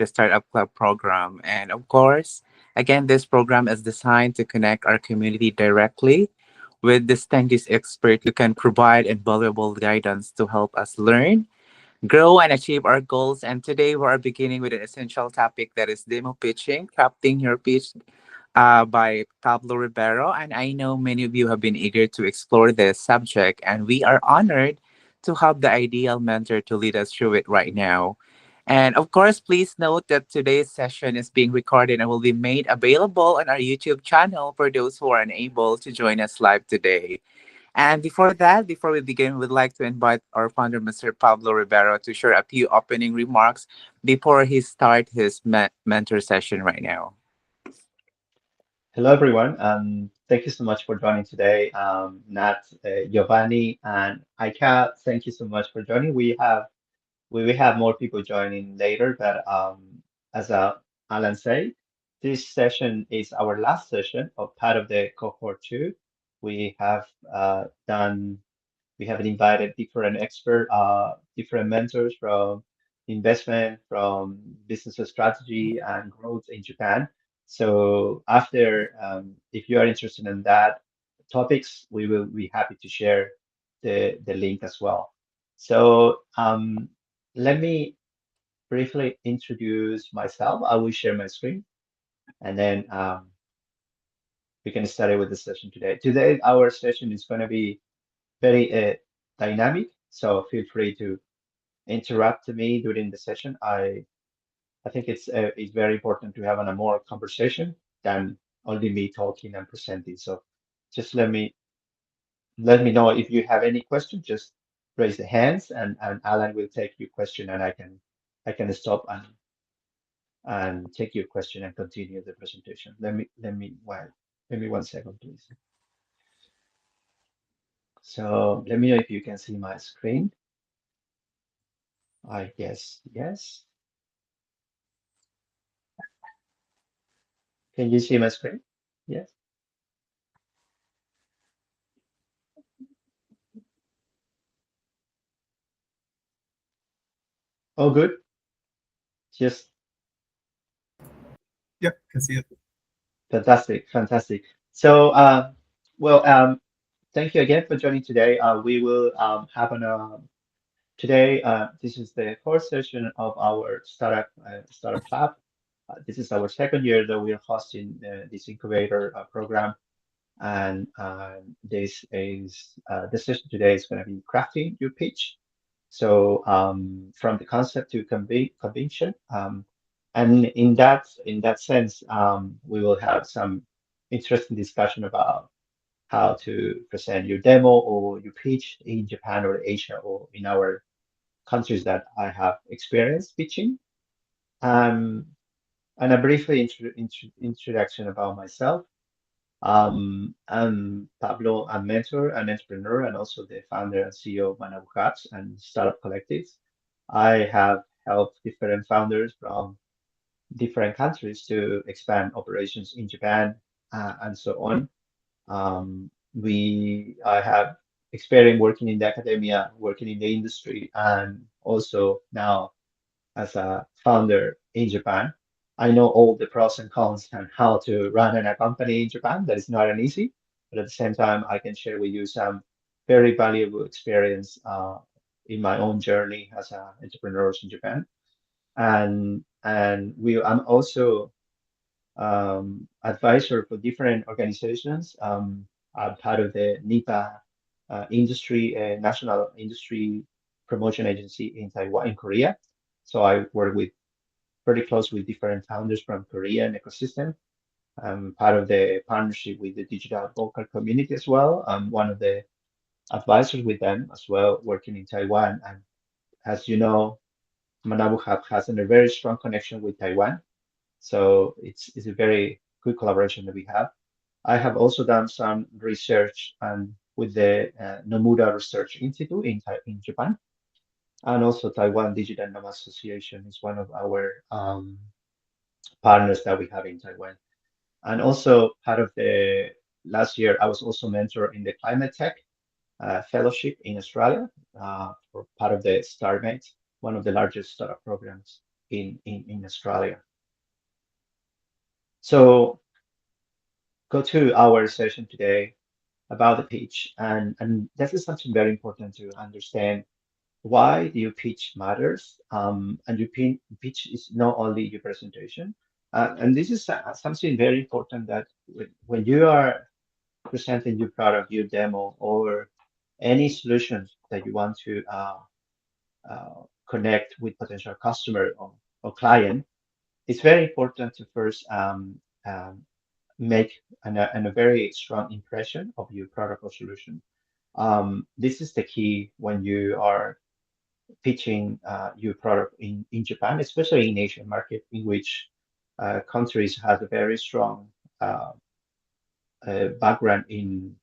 the Startup Club program. And of course, again, this program is designed to connect our community directly with distinguished experts who can provide invaluable guidance to help us learn, grow, and achieve our goals. And today we are beginning with an essential topic that is demo pitching, crafting your pitch by Pablo Rivero. And I know many of you have been eager to explore this subject, and we are honored to have the ideal mentor to lead us through it right now. And of course, please note that today's session is being recorded and will be made available on our YouTube channel for those who are unable to join us live today. And before that, before we begin, we'd like to invite our founder, Mr. Pablo Rivero, to share a few opening remarks before he starts his mentor session right now. Hello, everyone. Thank you so much for joining today. Nat, Giovanni, and Aika, thank you so much for joining. We will have more people joining later, but as Alan said, this session is our last session of part of the Cohort Two. We have done we have invited different different mentors from investment, from business strategy and growth in Japan. So after, if you are interested in that topics, we will be happy to share the link as well. So let me briefly introduce myself. I will share my screen and then we can start with the session today. Today, our session is going to be very dynamic. So feel free to interrupt me during the session. I think it's very important to have a more conversation than only me talking and presenting. So just let me know if you have any questions. Just raise the hands, and Alan will take your question, and I can stop and take your question and continue the presentation. Let me 1 second, please. So let me know if you can see my screen. I guess yes. Can you see my screen? Yes. Oh, good. Just Yep, can see it. fantastic, fantastic. So, well, thank you again for joining today. We will have today. This is the fourth session of our startup club. This is our second year that we are hosting this incubator program, and this is the session today is going to be crafting your pitch. So from the concept to conviction, and in that sense, we will have some interesting discussion about how to present your demo or your pitch in Japan or Asia or in our countries that I have experienced pitching. Um, and a briefly introduction about myself. I'm Pablo, a mentor, an entrepreneur, and also the founder and CEO of Manabu Hubs and Startup Collectives. I have helped different founders from different countries to expand operations in Japan and so on. I have experience working in the academia, working in the industry, and also now as a founder in Japan. I know all the pros and cons and how to run a company in Japan. That is not an easy, but at the same time, I can share with you some very valuable experience in my own journey as an entrepreneur in Japan. I'm also advisor for different organizations. I'm part of the NIPA National Industry Promotion Agency in Taiwan, in Korea. So I work with pretty close with different founders from Korean ecosystem. I'm part of the partnership with the digital local community as well. I'm one of the advisors with them as well, working in Taiwan. And as you know, Manabu Hub has a very strong connection with Taiwan. So it's a very good collaboration that we have. I have also done some research with the Nomura Research Institute in Japan, and also Taiwan Digital Nomad Association is one of our partners that we have in Taiwan. And also part of the last year, I was also mentor in the Climate Tech Fellowship in Australia for part of the StartMate, one of the largest startup programs. in Australia. So go to our session today about the pitch, and this is something very important to understand why your pitch matters. And your pitch is not only your presentation. And this is something very important that when you are presenting your product, your demo, or any solutions that you want to connect with potential customer or client, it's very important to first um, make a very strong impression of your product or solution. This is the key when you are pitching your product in Japan, especially in Asian market, in which countries have a very strong uh, background in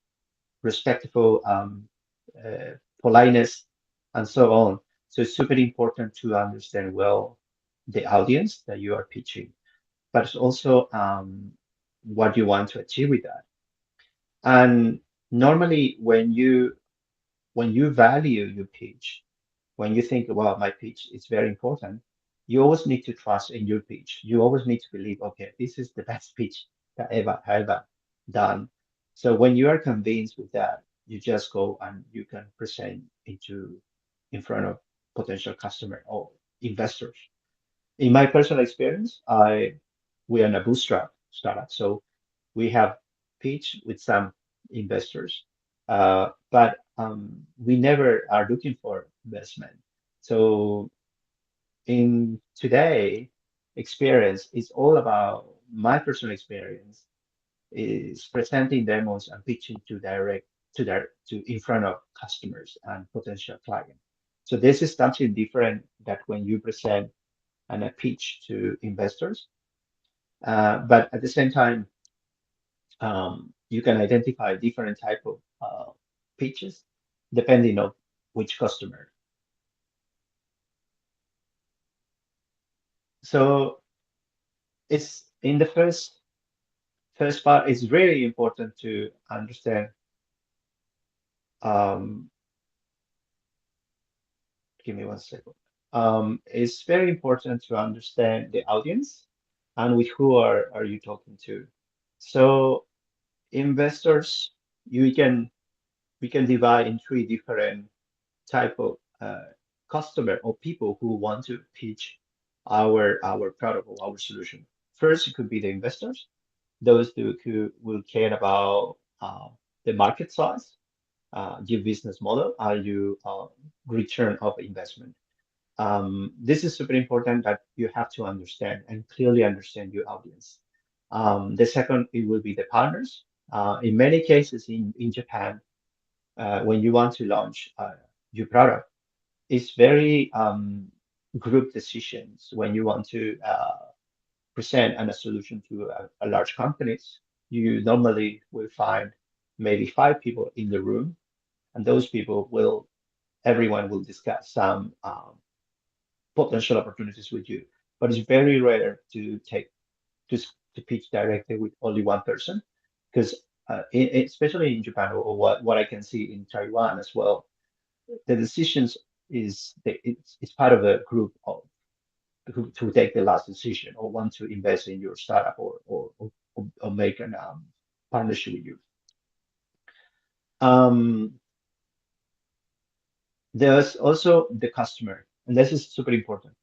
respectful politeness and so on. So it's super important to understand well the audience that you are pitching, but it's also what you want to achieve with that. And normally, when you value your pitch, when you think, well, my pitch is very important, you always need to trust in your pitch. You always need to believe, okay, this is the best pitch that ever done. So when you are convinced with that, you just go and you can present in front of potential customer or investors. In my personal experience, we are a bootstrap startup, so we have pitched with some investors, but we never are looking for investment. So in today experience, it's all about my personal experience is presenting demos and pitching to in front of customers and potential clients. So this is something different that when you present and a pitch to investors, but at the same time, you can identify different type of pitches depending on which customer. So it's in the first part. It's really important to understand. Um, Give me one second. It's very important to understand the audience and with who are you talking to. So investors, you can we can divide in three different type of customer or people who want to pitch our product or our solution. First, it could be the investors, those who will care about the market size, your business model, and your return of investment. This is super important that you have to understand and clearly understand your audience. The second, it will be the partners. In many cases in Japan, when you want to launch your product, it's very group decisions when you want to present a solution to a large companies. You normally will find maybe five people in the room, and those people will everyone will discuss some potential opportunities with you. But it's very rare to take to pitch directly with only one person because especially in Japan or what I can see in Taiwan as well, the decisions it's part of a group of to take the last decision or want to invest in your startup or make an partnership with you. Um, there's also the customer, and this is super important.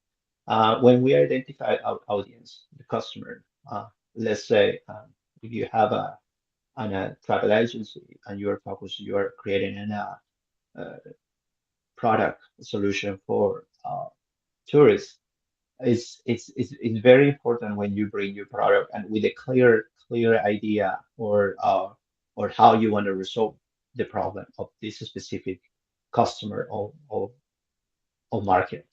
When we identify our audience, the customer, let's say if you have a travel agency and you're focused, you're creating a product solution for tourists. It's very important when you bring your product and with a clear idea or how you want to resolve the problem of this specific customer or market.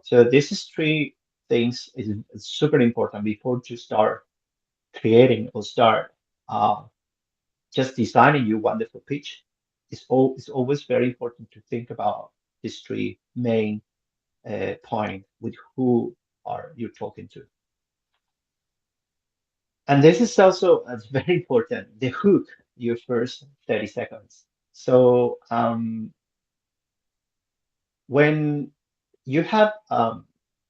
So this is three things is super important before you start creating or start uh, just designing your wonderful pitch. It's always very important to think about these three main point with who are you talking to. And this is also very important, the hook, your first 30 seconds. So when you have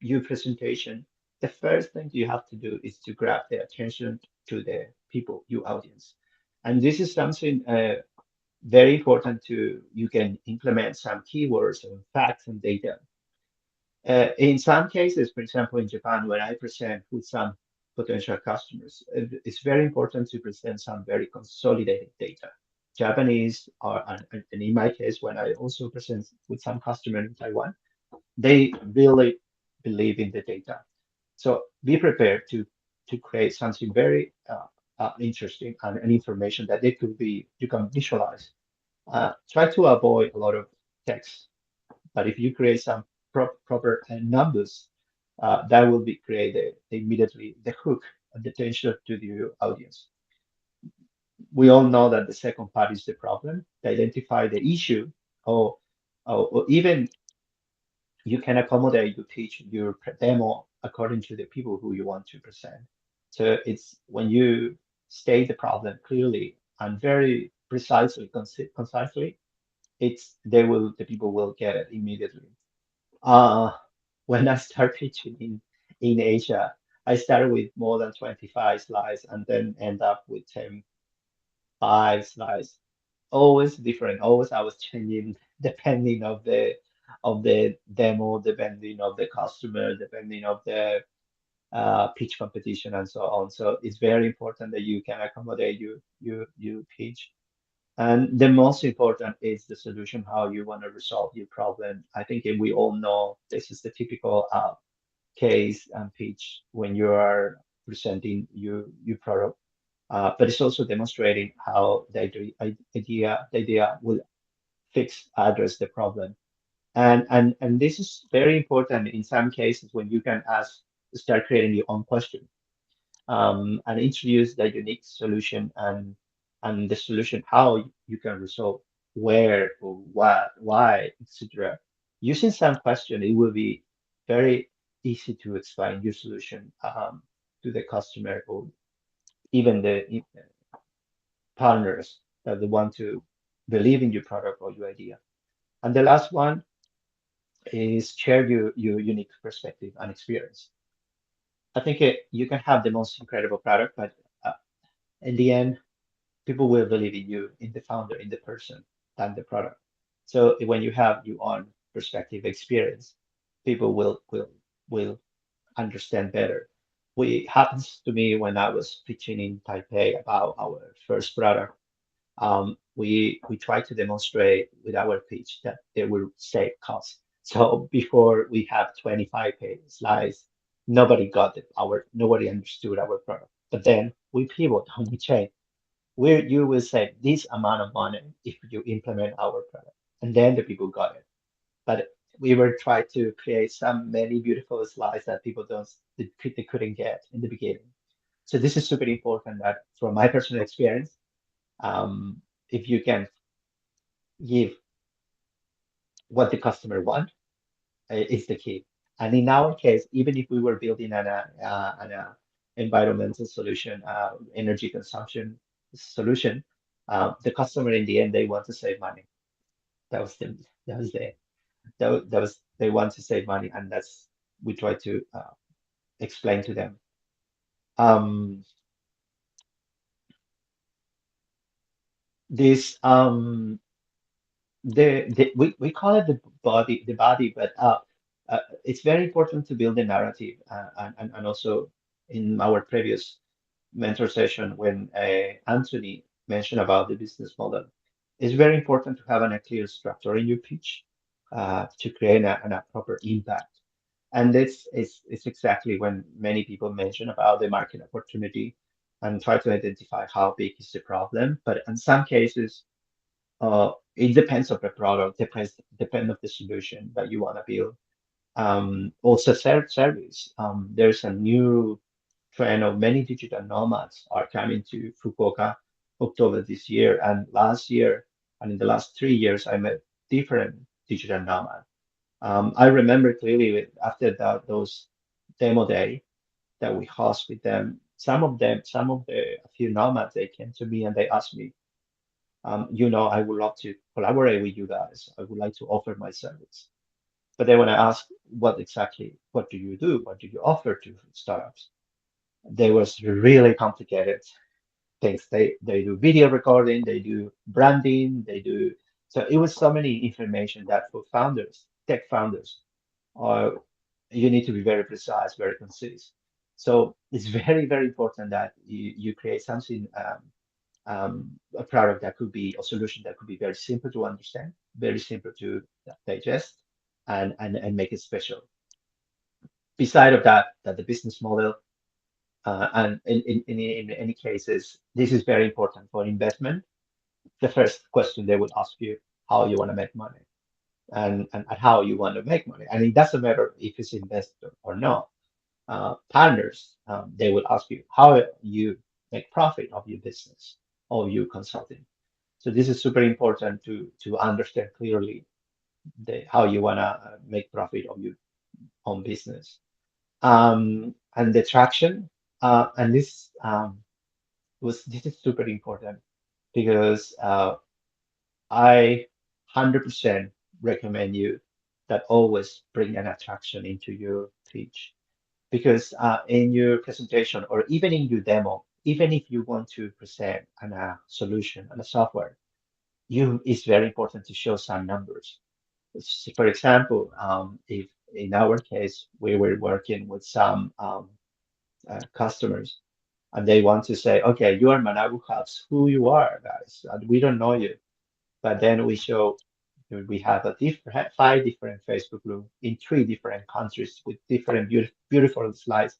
your presentation, the first thing you have to do is to grab the attention to the people, your audience. And this is something very important to, you can implement some keywords and facts and data. In some cases, for example, in Japan, when I present with some potential customers, it's very important to present some very consolidated data. Japanese are, and in my case, when I also present with some customer in Taiwan, they really believe in the data. So be prepared to create something very interesting and information that they could be, you can visualize. Try to avoid a lot of text, but if you create some proper numbers, that will be created immediately the hook and the attention to the audience. We all know that the second part is the problem, to identify the issue, or, or even you can accommodate your pitch, your demo according to the people who you want to present. So it's when you state the problem clearly and very precisely, concisely, it's the people will get it immediately. Uh, when I start pitching in Asia, I started with more than 25 slides and then end up with 10, 5 slides. Always different. Always I was changing depending of the demo, depending of the customer, depending of the pitch competition and so on. So it's very important that you can accommodate you pitch. And the most important is the solution, how you want to resolve your problem. I think we all know this is the typical case and pitch when you are presenting your product. But it's also demonstrating how the idea will fix, address the problem. And this is very important in some cases when you can start creating your own question, and introduce the unique solution and the solution how you can resolve, where or what, why, etc. Using some question, it will be very easy to explain your solution to the customer or even the partners that they want to believe in your product or your idea. And the last one is share your unique perspective and experience. I think you can have the most incredible product, but in the end, people will believe in you, in the founder, in the person, than the product. So when you have your own perspective experience, people will understand better. What happens to me when I was pitching in Taipei about our first product, we try to demonstrate with our pitch that it will save costs. So before we have 25 slides, nobody understood our product. But then we pivot and we change where you will save this amount of money if you implement our product. And then the people got it. But we were trying to create some many beautiful slides that people don't they couldn't get in the beginning. So this is super important that from my personal experience, um, if you can give what the customer want, is the key. And in our case, even if we were building an environmental solution, energy consumption solution, the customer in the end they want to save money. That was the that was the that was they want to save money, and that's we try to explain to them. Um, this we call it the body, but it's very important to build a narrative, and also in our previous mentor session when Anthony mentioned about the business model, it's very important to have a clear structure in your pitch to create a proper impact. And this is exactly when many people mention about the market opportunity and try to identify how big is the problem. But in some cases, it depends of the product, depend of the solution that you want to build. Also, service. There's a new trend of many digital nomads are coming to Fukuoka October this year and last year, and in the last 3 years, I met different digital nomads. I remember clearly after those demo day that we host with them, some of the a few nomads, they came to me and they asked me, I would love to collaborate with you guys. I would like to offer my service. But then when I asked what do you do? What do you offer to startups? There was really complicated things. They do video recording, they do branding, they do so it was so many information that for founders, tech founders, uh, you need to be very precise, very concise. So it's very, very important that you create something, a product that could be a solution that could be very simple to understand, very simple to digest, and make it special. Beside of that, that the business model, and in any cases, this is very important for investment. The first question they will ask you how you want to make money and how you want to make money. And it doesn't matter if it's investor or not. Partners, they will ask you how you make profit of your business or your consulting. So this is super important to understand clearly how you want to make profit of your own business. And the traction, and this is super important because I 100% recommend you that always bring an attraction into your pitch because in your presentation or even in your demo, even if you want to present a solution and a software, you it's very important to show some numbers. For example, if in our case we were working with some customers and they want to say, okay, you are Manabu Hubs, who you are, guys, and we don't know you. But then we show we have a different five different Facebook group in three different countries with different beautiful slides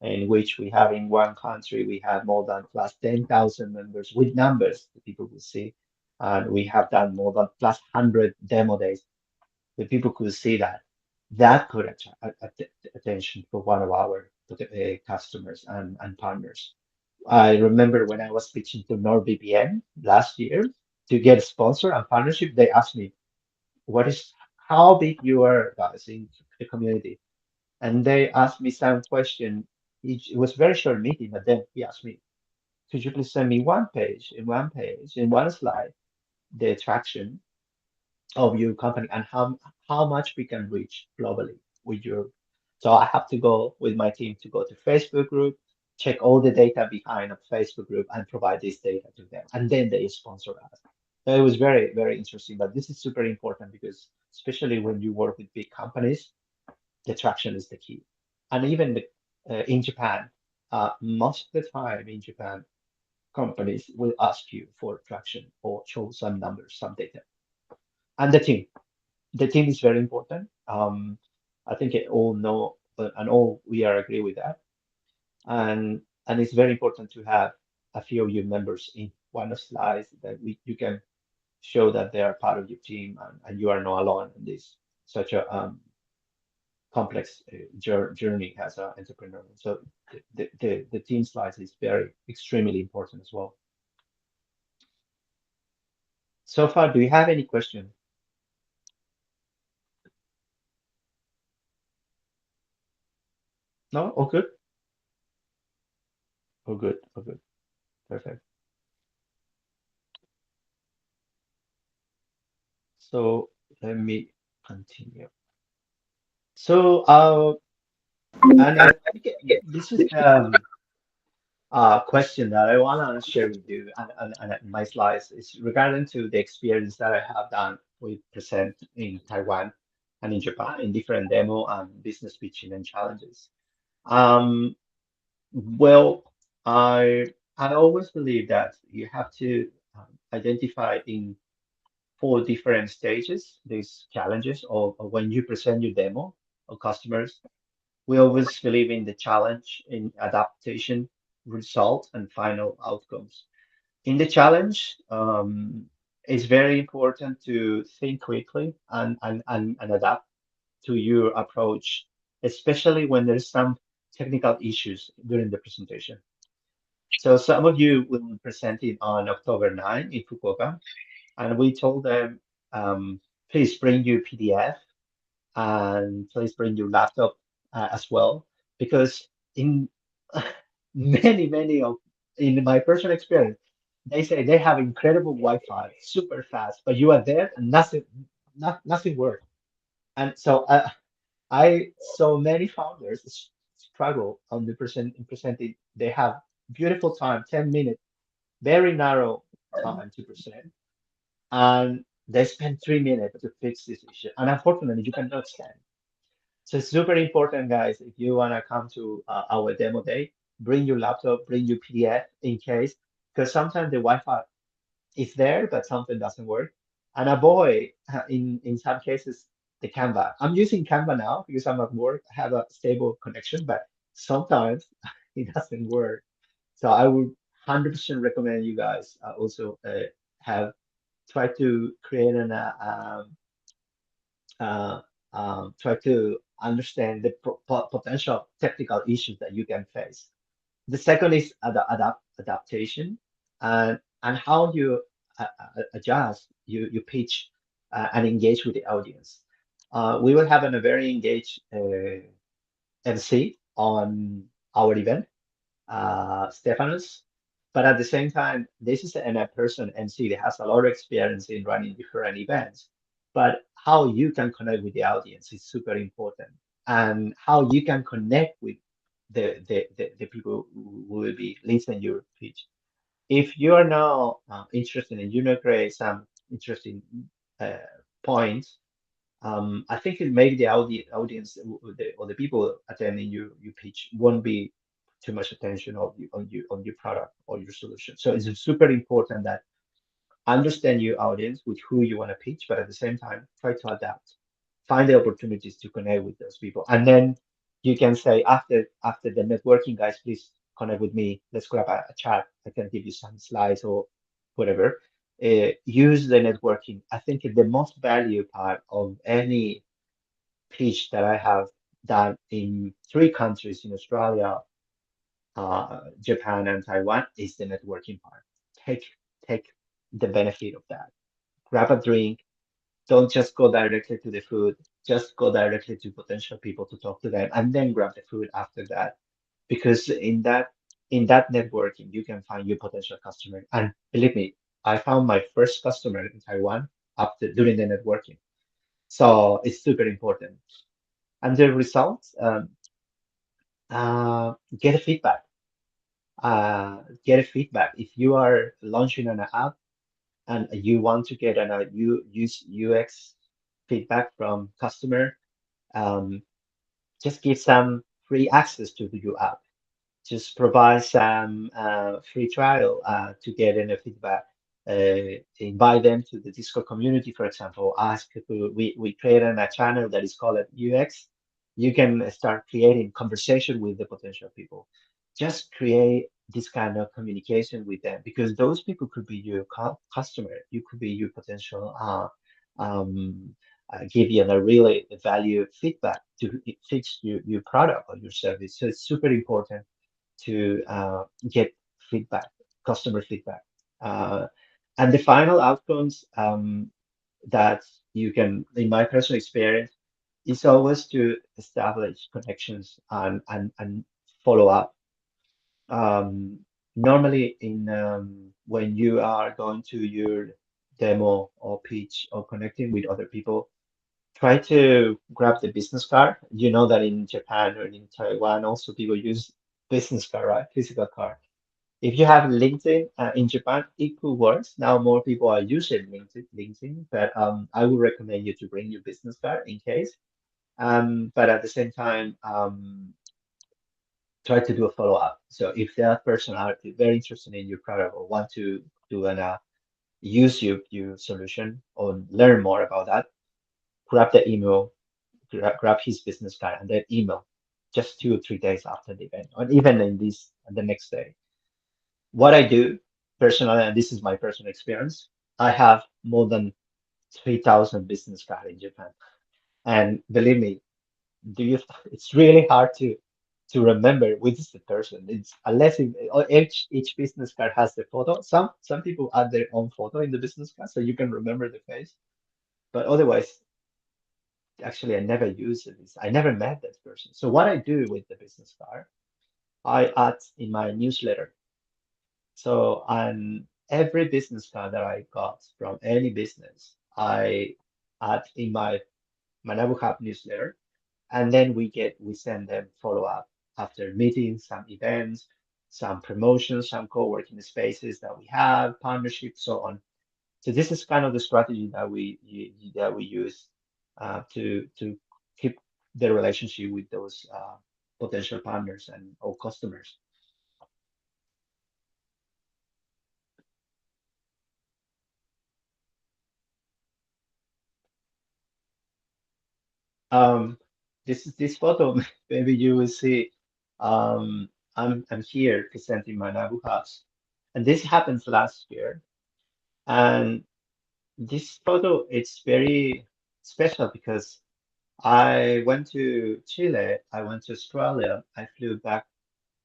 in which we have in one country we have more than plus 10,000 members with numbers that people will see. And we have done more than plus 100 demo days that people could see that. That could attract attention for one of our customers and partners. I remember when I was pitching to NordVPN last year to get a sponsor and partnership, they asked me, what is how big you are guys in the community? And they asked me some question. It was very short meeting, but then he asked me, could you please send me in one slide, the attraction of your company and how much we can reach globally with your. So I have to go with my team to go to Facebook group, check all the data behind a Facebook group and provide this data to them. And then they sponsor us. So it was very, very interesting. But this is super important because especially when you work with big companies, the traction is the key. And even in Japan, most of the time in Japan, companies will ask you for traction or show some numbers, some data. And the team is very important. I think it all know, and all we are agree with that. And it's very important to have a few of your members in one slide that you can show that they are part of your team and you are not alone in this such a complex journey as an entrepreneur. So the team slides is very extremely important as well. So far, do you have any question? No? Oh, good. Oh, good. Oh, good. Perfect. So let me continue. So, and I think this is the question that I want to share with you and my slides is regarding to the experience that I have done with present in Taiwan and in Japan in different demo and business pitching and challenges. Um, well, I always believe that you have to identify in four different stages these challenges or when you present your demo or customers. We always believe in the challenge, in adaptation, result, and final outcomes. In the challenge, it's very important to think quickly and adapt to your approach, especially when there's some technical issues during the presentation. So some of you will be presenting on October 9 in Fukuoka, and we told them, please bring your PDF and please bring your laptop as well, because in many of in my personal experience, they say they have incredible Wi-Fi, super fast, but you are there and nothing works. And so I saw many founders struggle on the presenting. They have beautiful time, 10 minutes, very narrow time to present, and they spend 3 minutes to fix this issue. And unfortunately, you cannot stand. So it's super important, guys. If you wanna come to our demo day, bring your laptop, bring your PDF in case, because sometimes the Wi-Fi is there, but something doesn't work. And avoid, in some cases, the Canva. I'm using Canva now because I'm at work. I have a stable connection, but sometimes it doesn't work. So I would 100% recommend you guys also have try to create uh, try to understand the potential technical issues that you can face. The second is adaptation and how you adjust, you pitch and engage with the audience. We will have a very engaged MC on our event, Stefanos. But at the same time, this is a person MC that has a lot of experience in running different events. But how you can connect with the audience is super important, and how you can connect with the people who will be listening your pitch. If you are now interested in, create some interesting uh, points, I think it maybe the audience or the people attending your pitch won't be too much attention on your product or your solution. So it's super important that understand your audience with who you want to pitch, but at the same time try to adapt, find the opportunities to connect with those people, and then you can say after the networking, guys, please connect with me. Let's grab a chat. I can give you some slides or whatever. Use the networking. I think the most value part of any pitch that I have done in 3 countries in Australia, Japan, and Taiwan is the networking part. Take take the benefit of that. Grab a drink. Don't just go directly to the food. Just go directly to potential people to talk to them, and then grab the food after that. Because in that networking, you can find your potential customer. And believe me, I found my first customer in Taiwan after during the networking. So it's super important. And the results, get a feedback. Get a feedback. If you are launching an app and you want to get an UX feedback from customer, um, just give some free access to your app. Just provide some free trial to get any feedback. Invite them to the Discord community, for example. We created a channel that is called UX. You can start creating conversation with the potential people. Just create this kind of communication with them because those people could be your customer. You could be your potential give you a really value feedback to fix your product or your service. So it's super important to get feedback, customer feedback. Uh, and the final outcomes that you can, in my personal experience, is always to establish connections and follow up. Um, Normally, in when you are going to your demo or pitch or connecting with other people, try to grab the business card. You know that in Japan or in Taiwan, also people use business card, right? Physical card. If you have LinkedIn in Japan, it could work. Now more people are using LinkedIn, but I would recommend you to bring your business card in case. But at the same time, try to do a follow up. So if that person are very interested in your product or want to do an use your solution or learn more about that, grab the email, grab his business card, and then email just 2 or 3 days after the event, or even in this the next day. What I do personally, and this is my personal experience, I have more than 3,000 business cards in Japan. And believe me, do you? It's really hard to remember which is the person. It's unless each business card has the photo. Some people add their own photo in the business card, so you can remember the face. But otherwise, actually, I never use this. I never met that person. So what I do with the business card, I add in my newsletter. So on every business card that I got from any business, I add in my Manabu Hub newsletter, and then we send them follow up after meetings, some events, some promotions, some co-working spaces that we have, partnerships, so on. So this is kind of the strategy that we use to keep the relationship with those potential partners and or customers. Um, this photo, maybe you will see. I'm here presenting my Nabu house, and this happens last year. And this photo, it's very special because I went to Chile, I went to Australia, I flew back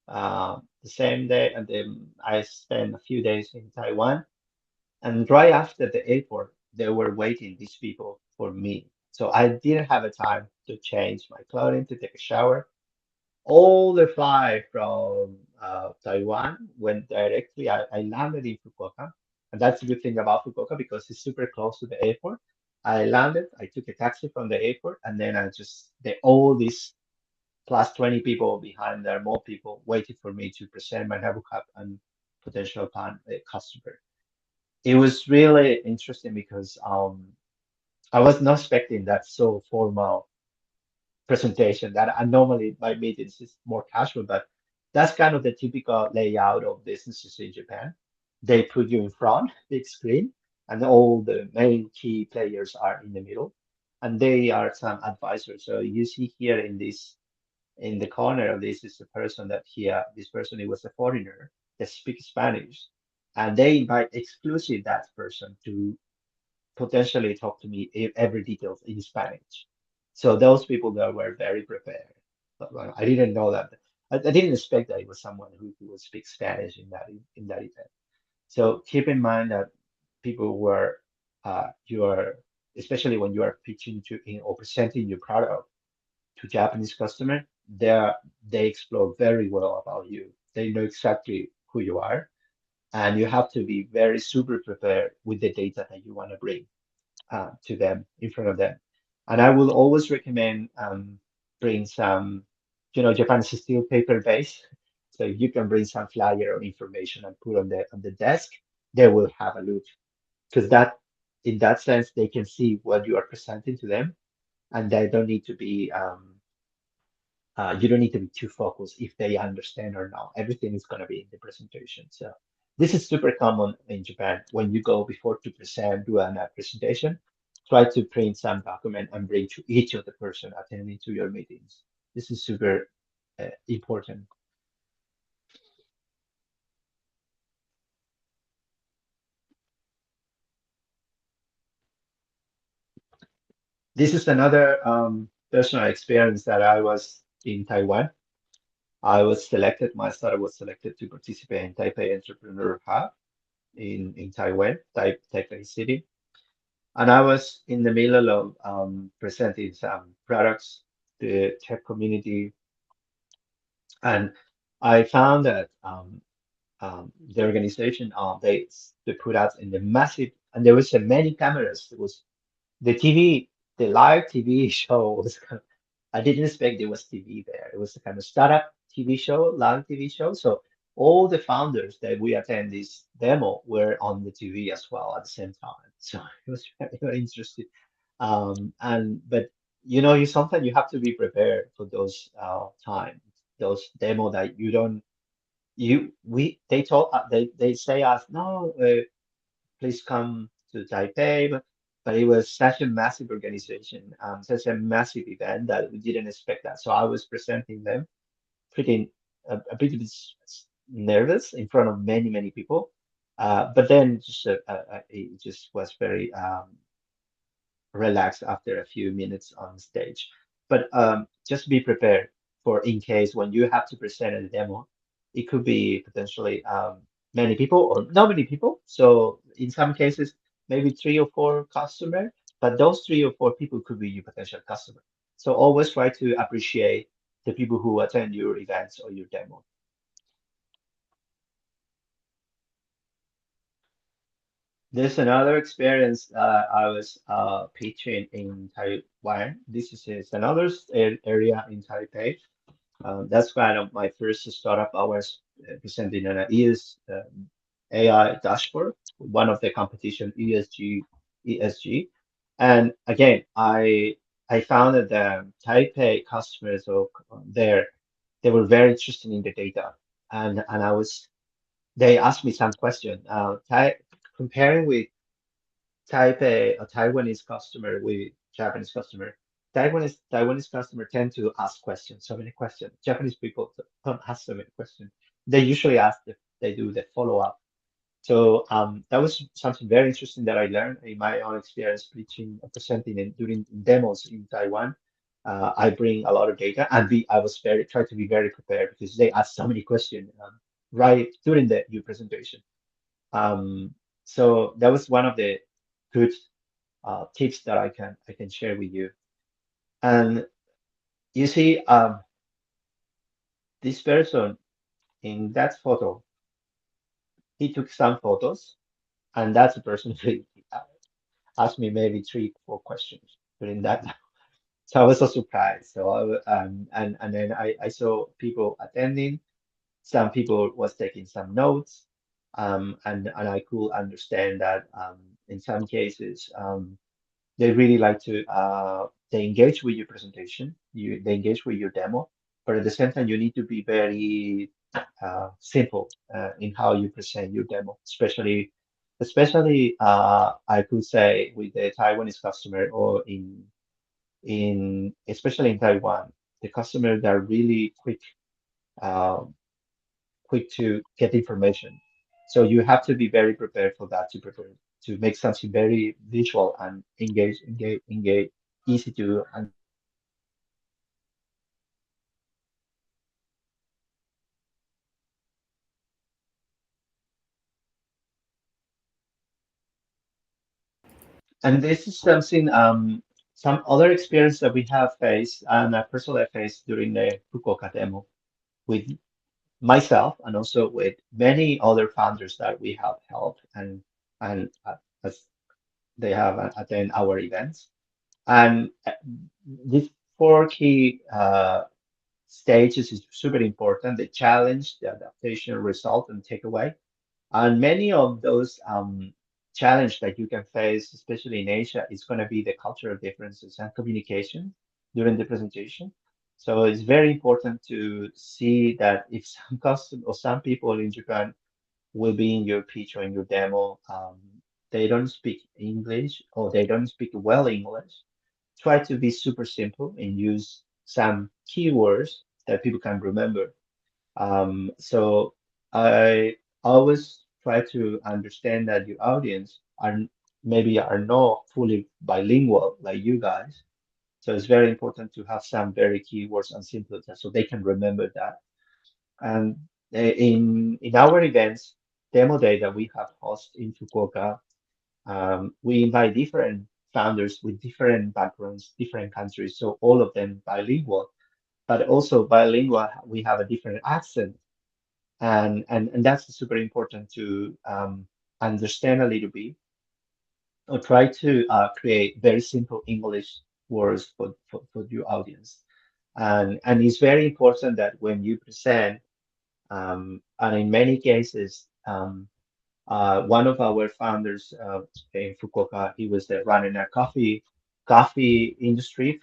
the same day, and then I spent a few days in Taiwan. And right after the airport, they were waiting, these people, for me. So I didn't have a time to change my clothing, to take a shower. All the flight from Taiwan went directly. I landed in Fukuoka, and that's the good thing about Fukuoka because it's super close to the airport. I landed, I took a taxi from the airport, and then all these plus 20 people behind there, more people waiting for me to present my Nabu Cup and potential customer. It was really interesting because I was not expecting that so formal presentation that I normally my meetings is more casual, but that's kind of the typical layout of businesses in Japan. They put you in front, big screen, and all the main key players are in the middle, and they are some advisors. So you see here in the corner of this is a person that here, this person, he was a foreigner that speaks Spanish, and they invite exclusive that person to potentially talk to me every details in Spanish. So those people that were very prepared. But, I didn't know that. I didn't expect that it was someone who would speak Spanish in that event. So keep in mind that people were you are especially when you are pitching to in, or presenting your product to Japanese customer, they explore very well about you. They know exactly who you are, and you have to be very super prepared with the data that you want to bring to them in front of them. And I will always recommend bring some, Japan is still paper based, so you can bring some flyer or information and put on the desk. They will have a look because that in that sense they can see what you are presenting to them, and they don't need to be you don't need to be too focused if they understand or not. Everything is going to be in the presentation. So this is super common in Japan. When you go before to present, do a presentation, try to print some document and bring to each of the person attending to your meetings. This is super important. This is another personal experience that I was in Taiwan. I was selected, my startup was selected to participate in Taipei Entrepreneur Hub in Taiwan, Taipei City. And I was in the middle of presenting some products to the tech community, and I found that the organization they put out in the massive, and there was many cameras. There was the TV, the live TV show was I didn't expect there was TV there. It was a kind of startup TV show, live TV show. So all the founders that we attend this demo were on the TV as well at the same time. So it was very, very interesting. And but you sometimes you have to be prepared for those times, those demo that you don't you we they told they say us no, please come to Taipei. But it was such a massive organization, such a massive event that we didn't expect that. So I was presenting them pretty a bit nervous in front of many, many people. But then it just was very relaxed after a few minutes on stage. But just be prepared for in case when you have to present a demo, it could be potentially many people or not many people. So in some cases, maybe 3 or 4 customers, but those 3 or 4 people could be your potential customer. So always try to appreciate the people who attend your events or your demo. There's another experience I was pitching in Taiwan. This is another area in Taipei. That's kind of my first startup. I was presenting an ES, AI dashboard, one of the competition ESG. And again, I found that the Taipei customers there, they were very interested in the data. And I was, they asked me some question, comparing with Taipei, a Taiwanese customer with Japanese customer. Taiwanese customer tend to ask questions, so many questions. Japanese people don't ask so many questions. They usually ask if they do the follow up. So that was something very interesting that I learned in my own experience preaching, presenting, and doing demos in Taiwan. I bring a lot of data, and I was very try to be very prepared because they asked so many questions right during the new presentation. Um, so that was one of the good tips that I can share with you. And you see, this person in that photo, he took some photos, and that's the person who asked me maybe 3, 4 questions during that. So I was so surprised. So and then I saw people attending. Some people was taking some notes, and I could understand that in some cases. They really like to they engage with your presentation, they engage with your demo, but at the same time you need to be very simple in how you present your demo, especially I could say with the Taiwanese customer or in especially in Taiwan, the customers are really uh, quick to get information. So you have to be very prepared for that to prepare to make something very visual and engage, easy to understand. And this is something, some other experience that we have faced, and I personally faced during the Fukuoka demo with myself and also with many other founders that we have helped and as they have attend our events. And these 4 key stages is super important. The challenge, the adaptation, result, and takeaway. And many of those challenges that you can face, especially in Asia, is going to be the cultural differences and communication during the presentation. So it's very important to see that if some custom or some people in Japan will be in your pitch or in your demo, they don't speak English or they don't speak well English, try to be super simple and use some keywords that people can remember. So I always try to understand that your audience maybe are not fully bilingual like you guys. So it's very important to have some very keywords and simple so they can remember that. And in our events, demo day that we have hosted in Fukuoka, we invite different founders with different backgrounds, different countries, so all of them bilingual, but also bilingual, we have a different accent. And that's super important to understand a little bit or try to create very simple English words for your audience. And it's very important that when you present, and in many cases, one of our founders in Fukuoka, he was running a coffee industry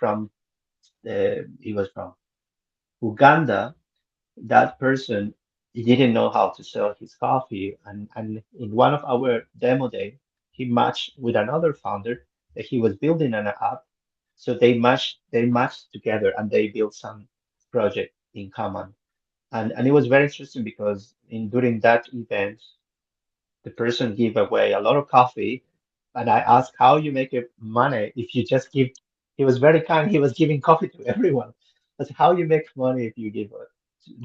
he was from Uganda. That person he didn't know how to sell his coffee, and in one of our demo day, he matched with another founder that he was building an app. So they matched together and they built some project in common. And it was very interesting because in during that event the person give away a lot of coffee, and I asked how you make it money if you just give. He was very kind. He was giving coffee to everyone. I said, how you make money if you give,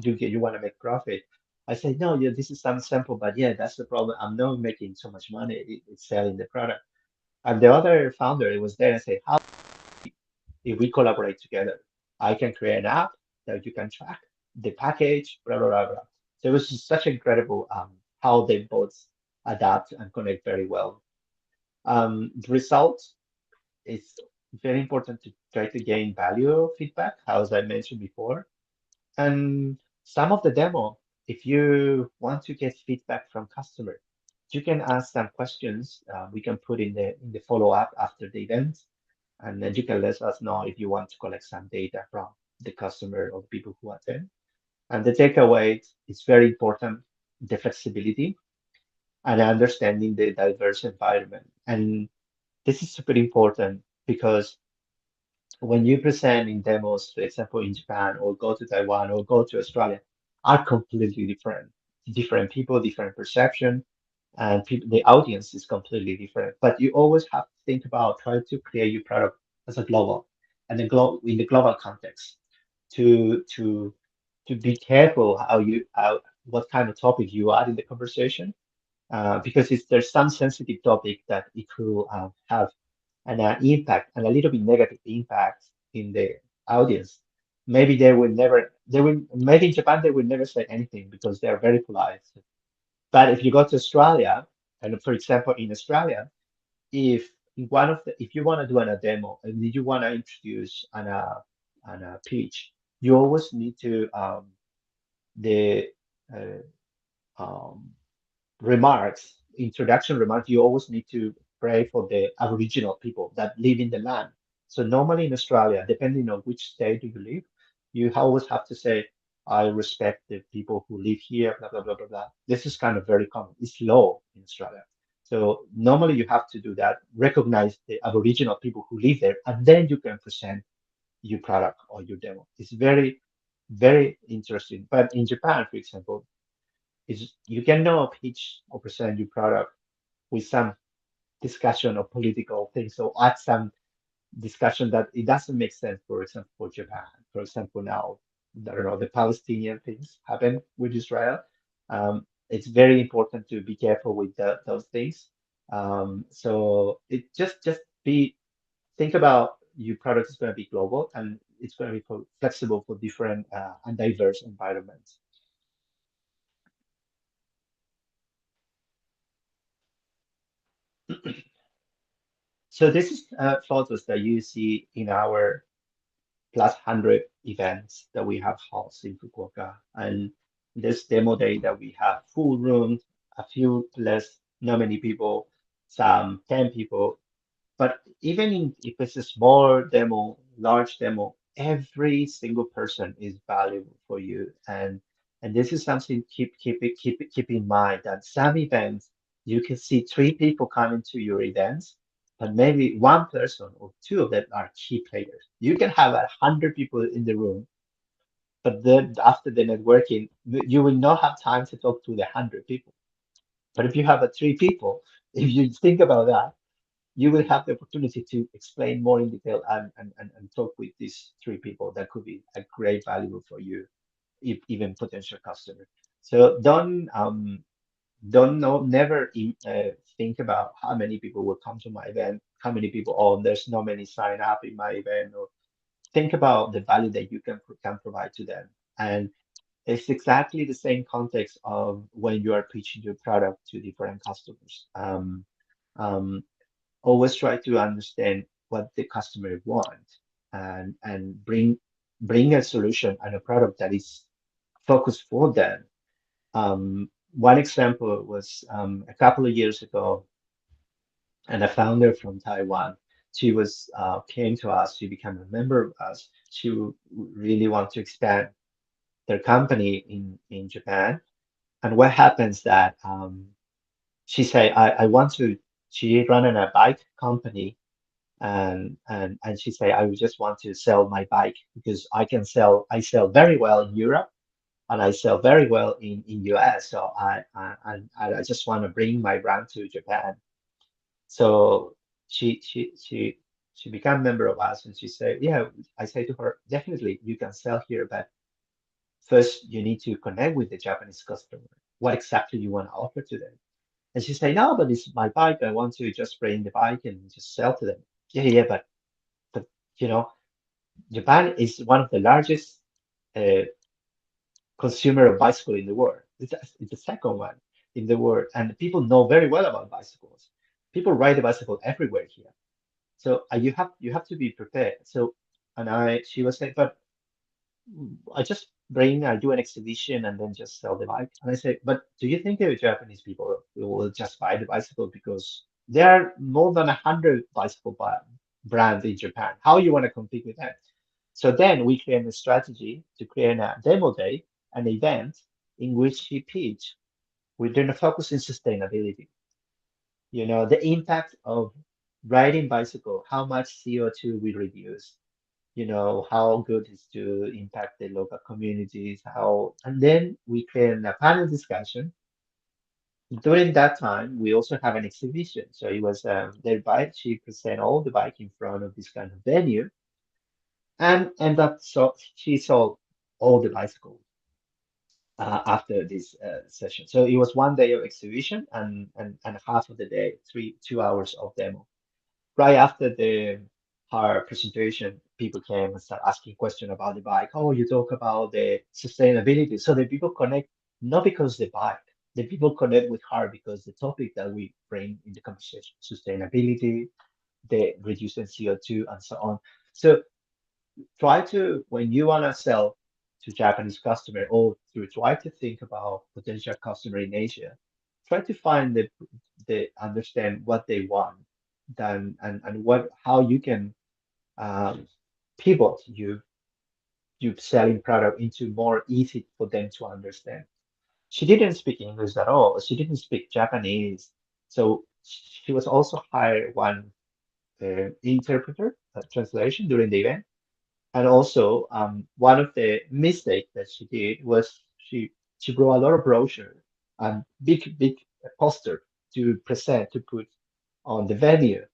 you want to make profit? I said, no, yeah, this is some sample, but yeah, that's the problem. I'm not making so much money. It's selling the product. And the other founder, it was there and said, how if we collaborate together, I can create an app that you can track the package, blah blah blah blah. So it was just such incredible how they both adapt and connect very well. The results, it's very important to try to gain value feedback, as I mentioned before. And some of the demo, if you want to get feedback from customer, you can ask some questions. We can put in the follow up after the event, and then you can let us know if you want to collect some data from the customer or the people who attend. And the takeaway is very important: the flexibility and understanding the diverse environment. And this is super important because when you present in demos, for example, in Japan or go to Taiwan or go to Australia, are completely different. Different people, different perception, and people, the audience is completely different. But you always have to think about trying to create your product as a global and in the global context to to be careful how what kind of topic you add in the conversation because if there's some sensitive topic that it could have an impact and a little bit negative impact in the audience. Maybe maybe in Japan they will never say anything because they are very polite. But if you go to Australia, and for example in Australia, if if you want to do a demo and you want to introduce an a pitch, you always need to the uh, um, remarks, introduction remarks, you always need to pray for the Aboriginal people that live in the land. So normally in Australia, depending on which state you live, you always have to say, I respect the people who live here, blah, blah, blah, blah, blah. This is kind of very common. It's law in Australia. So normally you have to do that, recognize the Aboriginal people who live there, and then you can present your product or your demo. It's very, very interesting. But in Japan, for example, is you can know pitch or present your product with some discussion of political things. So add some discussion that it doesn't make sense, for example, for Japan. For example, now, I don't know, the Palestinian things happen with Israel. It's very important to be careful with those things. So it just be think about your product is going to be global and it's going to be flexible for different and diverse environments. So this is photos that you see in our plus 100 events that we have hosted in Fukuoka. And this demo day that we have full rooms, a few less, not many people, some 10 people. But even if it's a small demo, large demo, every single person is valuable for you. And this is something keep in mind that some events you can see three people coming to your events, but maybe one person or two of them are key players. You can have 100 people in the room, but then after the networking, you will not have time to talk to the 100 people. But if you have three people, if you think about that, you will have the opportunity to explain more in detail and talk with these three people. That could be a great value for you, if, even potential customer. So don't know, never think about how many people will come to my event, how many people, oh, there's no many sign up in my event, or think about the value that you can provide to them. And it's exactly the same context of when you are pitching your product to different customers. Um, Always try to understand what the customer wants and bring a solution and a product that is focused for them. One example was a couple of years ago, and a founder from Taiwan. She was came to us. She became a member of us. She really want to expand their company in Japan. And what happens that she say, I want to. She running a bike company and she say, I would just want to sell my bike because I sell very well in Europe and I sell very well in US. So I just want to bring my brand to Japan. So she became a member of us and she said, yeah, I say to her, definitely you can sell here, but first you need to connect with the Japanese customer. What exactly you want to offer to them? And she said, no, but it's my bike. I want to just bring the bike and just sell to them. Yeah, yeah, but you know, Japan is one of the largest uh, consumer of bicycle in the world. It's the second one in the world, and people know very well about bicycles. people ride the bicycle everywhere here. So you have to be prepared. So and she was saying, but I just do an exhibition and then just sell the bike. And I said, but do you think the Japanese people will just buy the bicycle because there are more than 100 bicycle brands in Japan? How you want to compete with them? So then we created a strategy to create a demo day, an event in which he pitched. We're going to focus on sustainability. The impact of riding bicycle, how much CO2 we reduce, how good is to impact the local communities, and then we create a panel discussion. During that time, we also have an exhibition. So it was their bike. She present all the bike in front of this kind of venue, and she sold all the bicycles after this session. So it was one day of exhibition and half of the day, 2 hours of demo. Right after her presentation, people came and started asking questions about the bike. Oh, you talk about the sustainability. So the people connect not because the bike, the people connect with her because the topic that we bring in the conversation, sustainability, the reducing CO2 and so on. So try to, when you want to sell to Japanese customer or to try to think about potential customer in Asia, try to find the understand what they want, then and what how you can um, pivot you selling product into more easy for them to understand. She didn't speak English at all. She didn't speak Japanese, so she was also hired one interpreter, translation during the event. And also, one of the mistakes that she did was she brought a lot of brochure and big poster to present to put on the venue.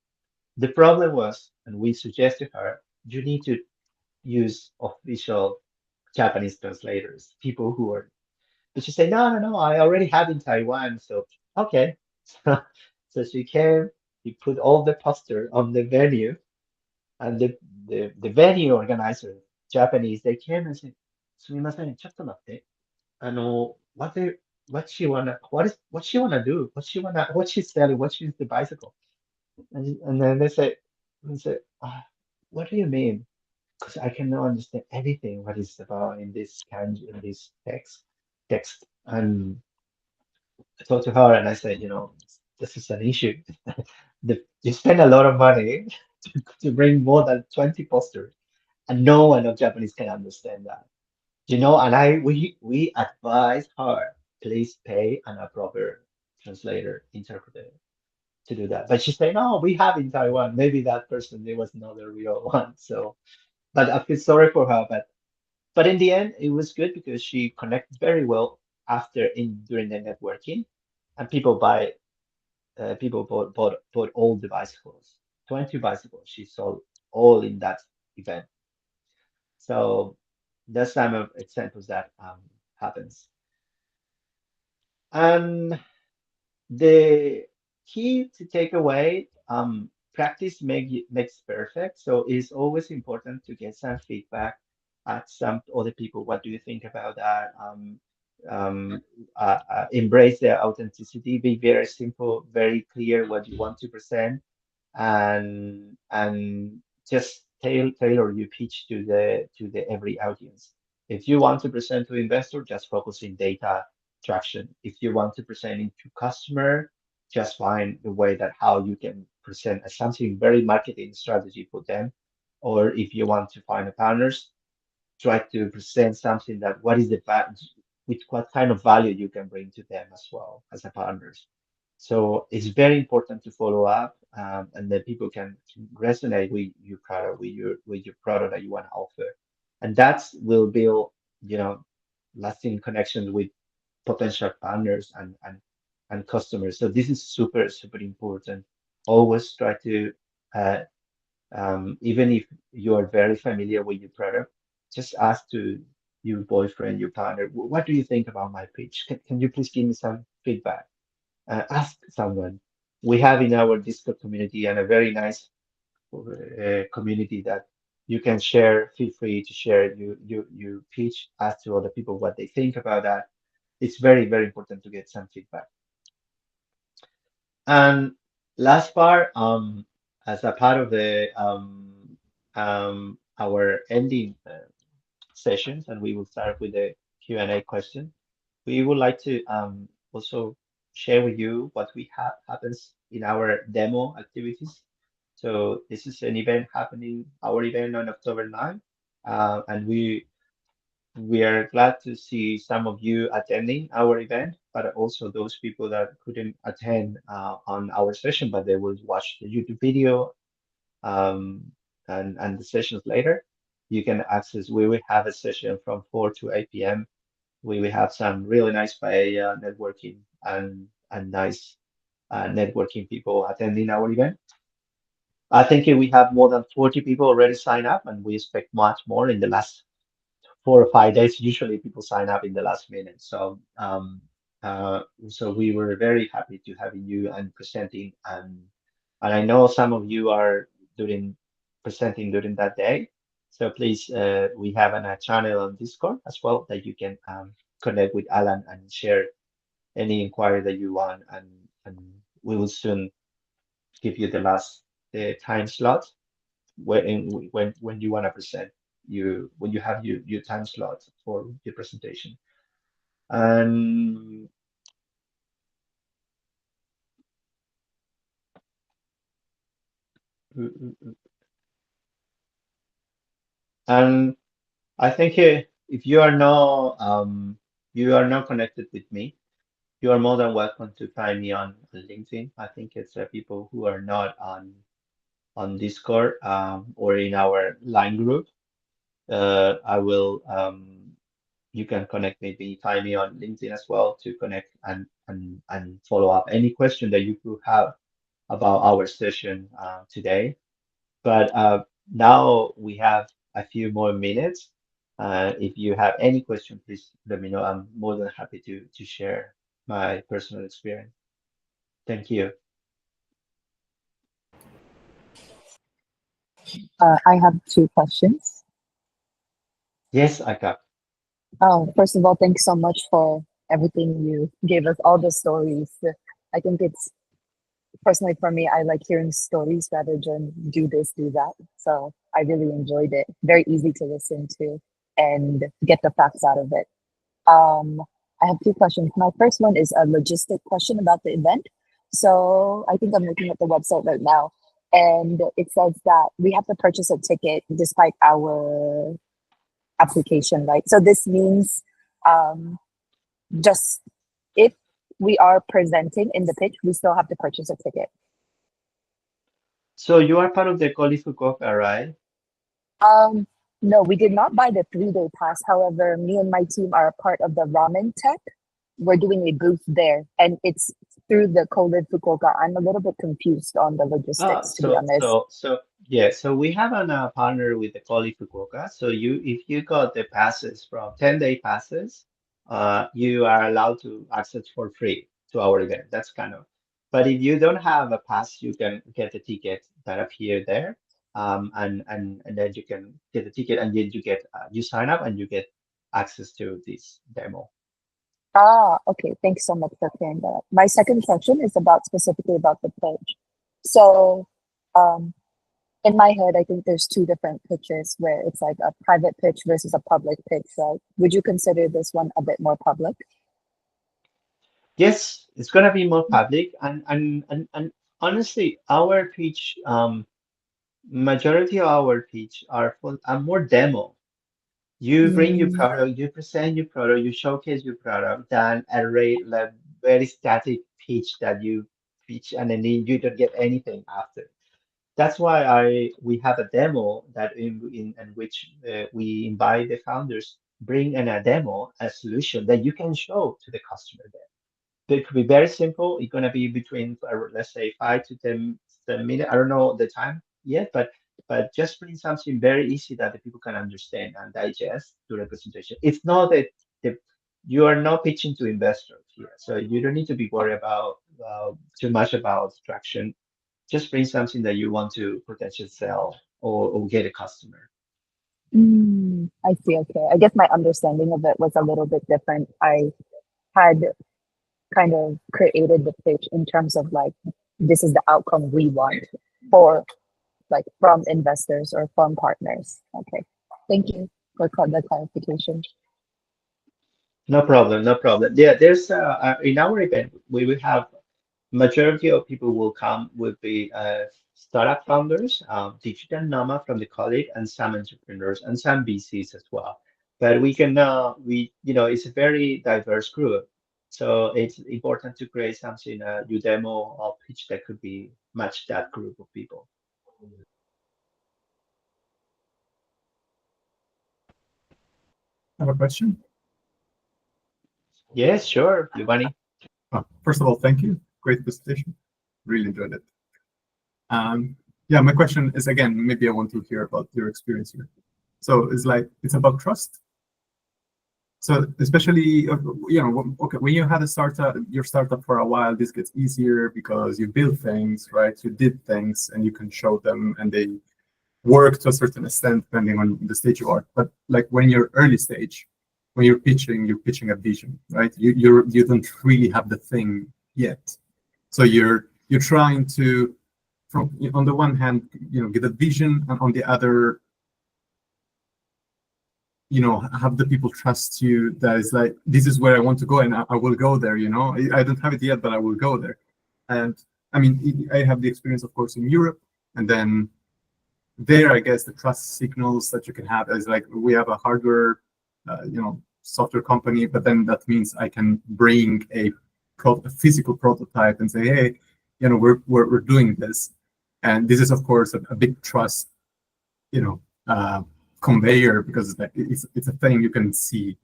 The problem was, and we suggested her, you need to use official Japanese translators, people who are. But she said, no, I already have in Taiwan. So okay, so she came. He put all the poster on the venue, and the venue organizer, Japanese, they came and said, すみません、ちょっと待って. What she wanna do? What she's selling? What she's the bicycle? And then they say, what do you mean? Because I cannot understand anything what is about in this kanji, in this text. And I talked to her and I said, this is an issue. You spend a lot of money to bring more than 20 posters and no one of Japanese can understand that. And we advise her, please pay a proper translator, interpreter to do that. But she said, no, we have in Taiwan. Maybe that person, there was not the real one. So, but I feel sorry for her. But in the end, it was good because she connected very well after in during the networking, and people bought all the bicycles, 20 bicycles. She sold all in that event. So that's some of examples that happens. And the key to take away, practice makes perfect. So it's always important to get some feedback, ask some other people, what do you think about that? Embrace their authenticity, be very simple, very clear what you want to present, and just tailor your pitch to the every audience. If you want to present to investor, just focus in data traction. If you want to present into customer, just find the way that how you can present as something very marketing strategy for them. Or if you want to find a partners, try to present something that what is with what kind of value you can bring to them as well as a partners. So it's very important to follow up, and then people can resonate with your product, with your product that you want to offer, and that will build, you know, lasting connections with potential partners and customers. So this is super important. Always try to uh, even if you are very familiar with your product, just ask to your boyfriend, your partner, what do you think about my pitch? Can you please give me some feedback? Ask someone. We have in our Discord community and a very nice community that you can share. Feel free to share your pitch. Ask to other people what they think about that. It's very important to get some feedback. And Last part, as a part of the our ending sessions, and we will start with the Q&A question. We would like to also share with you what we have happens in our demo activities. So this is an event happening, our event on October 9th, and we are glad to see some of you attending our event, but also those people that couldn't attend on our session, but they will watch the YouTube video um, and the sessions later. You can access. We will have a session from 4 to 8 p.m. We will have some really nice paella networking and nice networking people attending our event. I think we have more than 40 people already signed up, and we expect much more in the last 4 or 5 days. Usually people sign up in the last minute. So we were very happy to having you and presenting, and I know some of you are doing presenting during that day. So please, we have a channel on Discord as well that you can connect with Alan and share any inquiry that you want, and we will soon give you the last time slot when you want to present when you have your time slot for your presentation. And and I think if you are not connected with me, you are more than welcome to find me on LinkedIn. I think it's people who are not on Discord or in our line group. I will you can connect maybe find me on LinkedIn as well to connect and follow up any question that you could have about our session today. But now we have a few more minutes. If you have any question, please let me know. I'm more than happy to share my personal experience. Thank you. I have two questions. Yes, I got. First of all, thanks so much for everything you gave us, all the stories. I think it's personally for me, I like hearing stories rather than do this, do that. So I really enjoyed it. Very easy to listen to and get the facts out of it. Um, I have two questions. My first one is a logistic question about the event. So I think I'm looking at the website right now, and it says that we have to purchase a ticket despite our application, right? So this means um, just if we are presenting in the pitch, we still have to purchase a ticket. So you are part of the Coli Fukuoka, right? Um, no, we did not buy the 3 day pass. However, me and my team are a part of the Ramen Tech. We're doing a booth there, and it's through the COVID Fukuoka. I'm a little bit confused on the Ah, logistics, to be so honest. so so yeah, so we have a partner with the Coli Fukuoka. So you if you got the passes from 10-day passes, you are allowed to access for free to our event. That's kind of, but if you don't have a pass, you can get the ticket that appear there. And then you can get the ticket and then you get you sign up and you get access to this demo. Ah, okay. Thanks so much for clearing that up. My second question is about specifically about the pitch. So, um, in my head, I think there's two different pitches where it's like a private pitch versus a public pitch, right? Would you consider this one a bit more public? Yes, it's gonna be more public and honestly, our pitch majority of our pitch are for are more demo. You bring your Mm, product, you present your product, you showcase your product, than a like very static pitch that you pitch and then you don't get anything after. That's why I we have a demo that in which we invite the founders bring in a demo, a solution that you can show to the customer. It could be very simple. It's gonna be between let's say 5 to 10 minutes. I don't know the time yet, but just bring something very easy that the people can understand and digest to the presentation. It's not that the, you are not pitching to investors here, so you don't need to be worried about too much about traction. Just bring something that you want to potentially sell or get a customer. I see. Okay. I guess my understanding of it was a little bit different. I had kind of created the pitch in terms of like this is the outcome we want for like from investors or from partners. Okay, thank you for the clarification. No problem, no problem. Yeah, there's in our event we will have majority of people will come will be startup founders, digital nomad from the college, and some entrepreneurs and some VCs as well. But we can it's a very diverse group, so it's important to create something you demo or pitch that could be match that group of people. I have a question. Yes, sure, Giovanni. First of all, thank you. Great presentation. Really enjoyed it. Yeah, my question is again, maybe I want to hear about your experience here. So it's like it's about trust. So especially, okay, when you had a startup, your startup for a while, this gets easier because you build things, right? You did things, and you can show them, and they work to a certain extent depending on the stage you are. But like when you're early stage, when you're pitching a vision, right? You don't really have the thing yet. So you're trying to, from on the one hand, get a vision, and on the other, have the people trust you that is like, this is where I want to go, and I will go there. I don't have it yet, but I will go there. And I mean, I have the experience, of course, in Europe, and then there, I guess the trust signals that you can have is like we have a hardware, software company, but then that means I can bring a physical prototype and say, hey, we're doing this, and this is of course a big trust, conveyor because it's a thing you can see.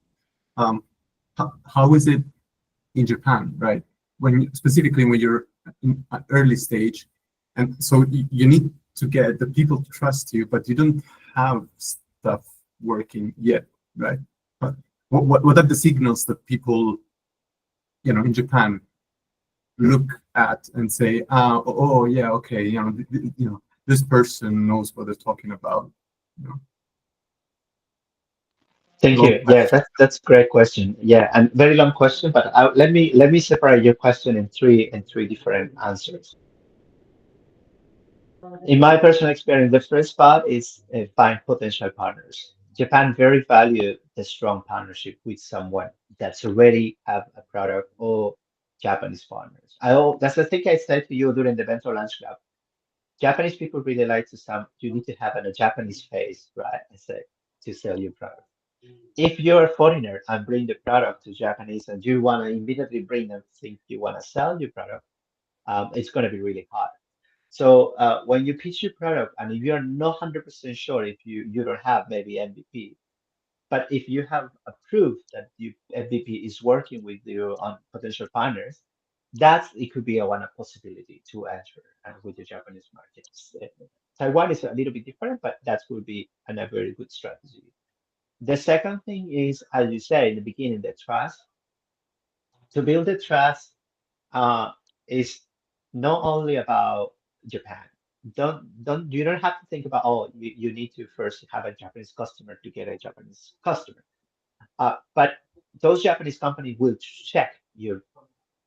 How is it in Japan, right? Specifically when you're in an early stage, and so you need to get the people to trust you, but you don't have stuff working yet, right? But what are the signals that people, in Japan look at and say, oh yeah, okay, this person knows what they're talking about. Thank Long you. Yeah, question. that's a great question. Yeah, and very long question, but let me separate your question in three different answers. In my personal experience, the first part is find potential partners. Japan very value the strong partnership with someone that's already have a product or Japanese partners. That's the thing I said to you during the Bento Lunch Club. Japanese people really like to you need to have a Japanese face, right? I say to sell your product. If you're a foreigner and bring the product to Japanese and you want to immediately bring them think you want to sell your product, it's going to be really hard. So when you pitch your product, and if you're not 100% sure if you don't have maybe MVP, but if you have a proof that your MVP is working with your potential partners, it could be a one possibility to enter and with the Japanese markets. Taiwan is a little bit different, but that would be a very good strategy. The second thing is, as you say in the beginning, the trust. To build the trust uh, is not only about Japan. You don't have to think about, oh, you need to first have a Japanese customer to get a Japanese customer. But those Japanese companies will check your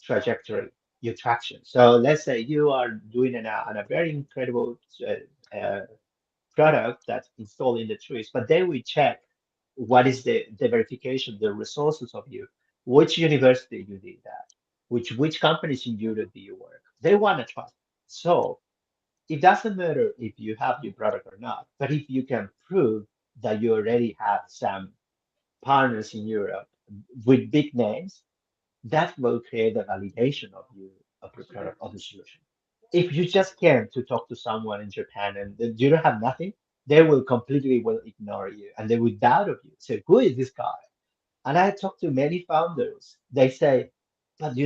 trajectory, your traction. So let's say you are doing a very incredible product that's installed in the trees, but they will check what is the verification, the resources of you, which university you did that, which companies in Europe do you work. They want to trust. So it doesn't matter if you have your product or not, but if you can prove that you already have some partners in Europe with big names, that will create a validation of your product or the solution. If you just came to talk to someone in Japan and you don't have nothing, they will completely will ignore you and they will doubt of you. Say, who is this guy? And I talk to many founders. They say, but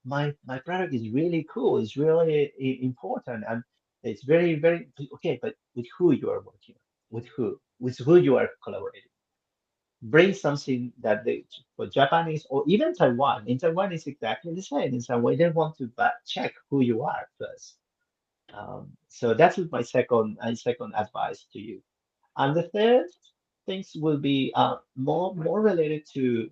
my product is really cool. It's really important, and it's very very okay. But with who you are working? With who you are collaborating? Bring something that for Japanese or even Taiwan. In Taiwan, it's exactly the same. In some way, they want to check who you are first. So that's my second advice to you. And the third things will be more related to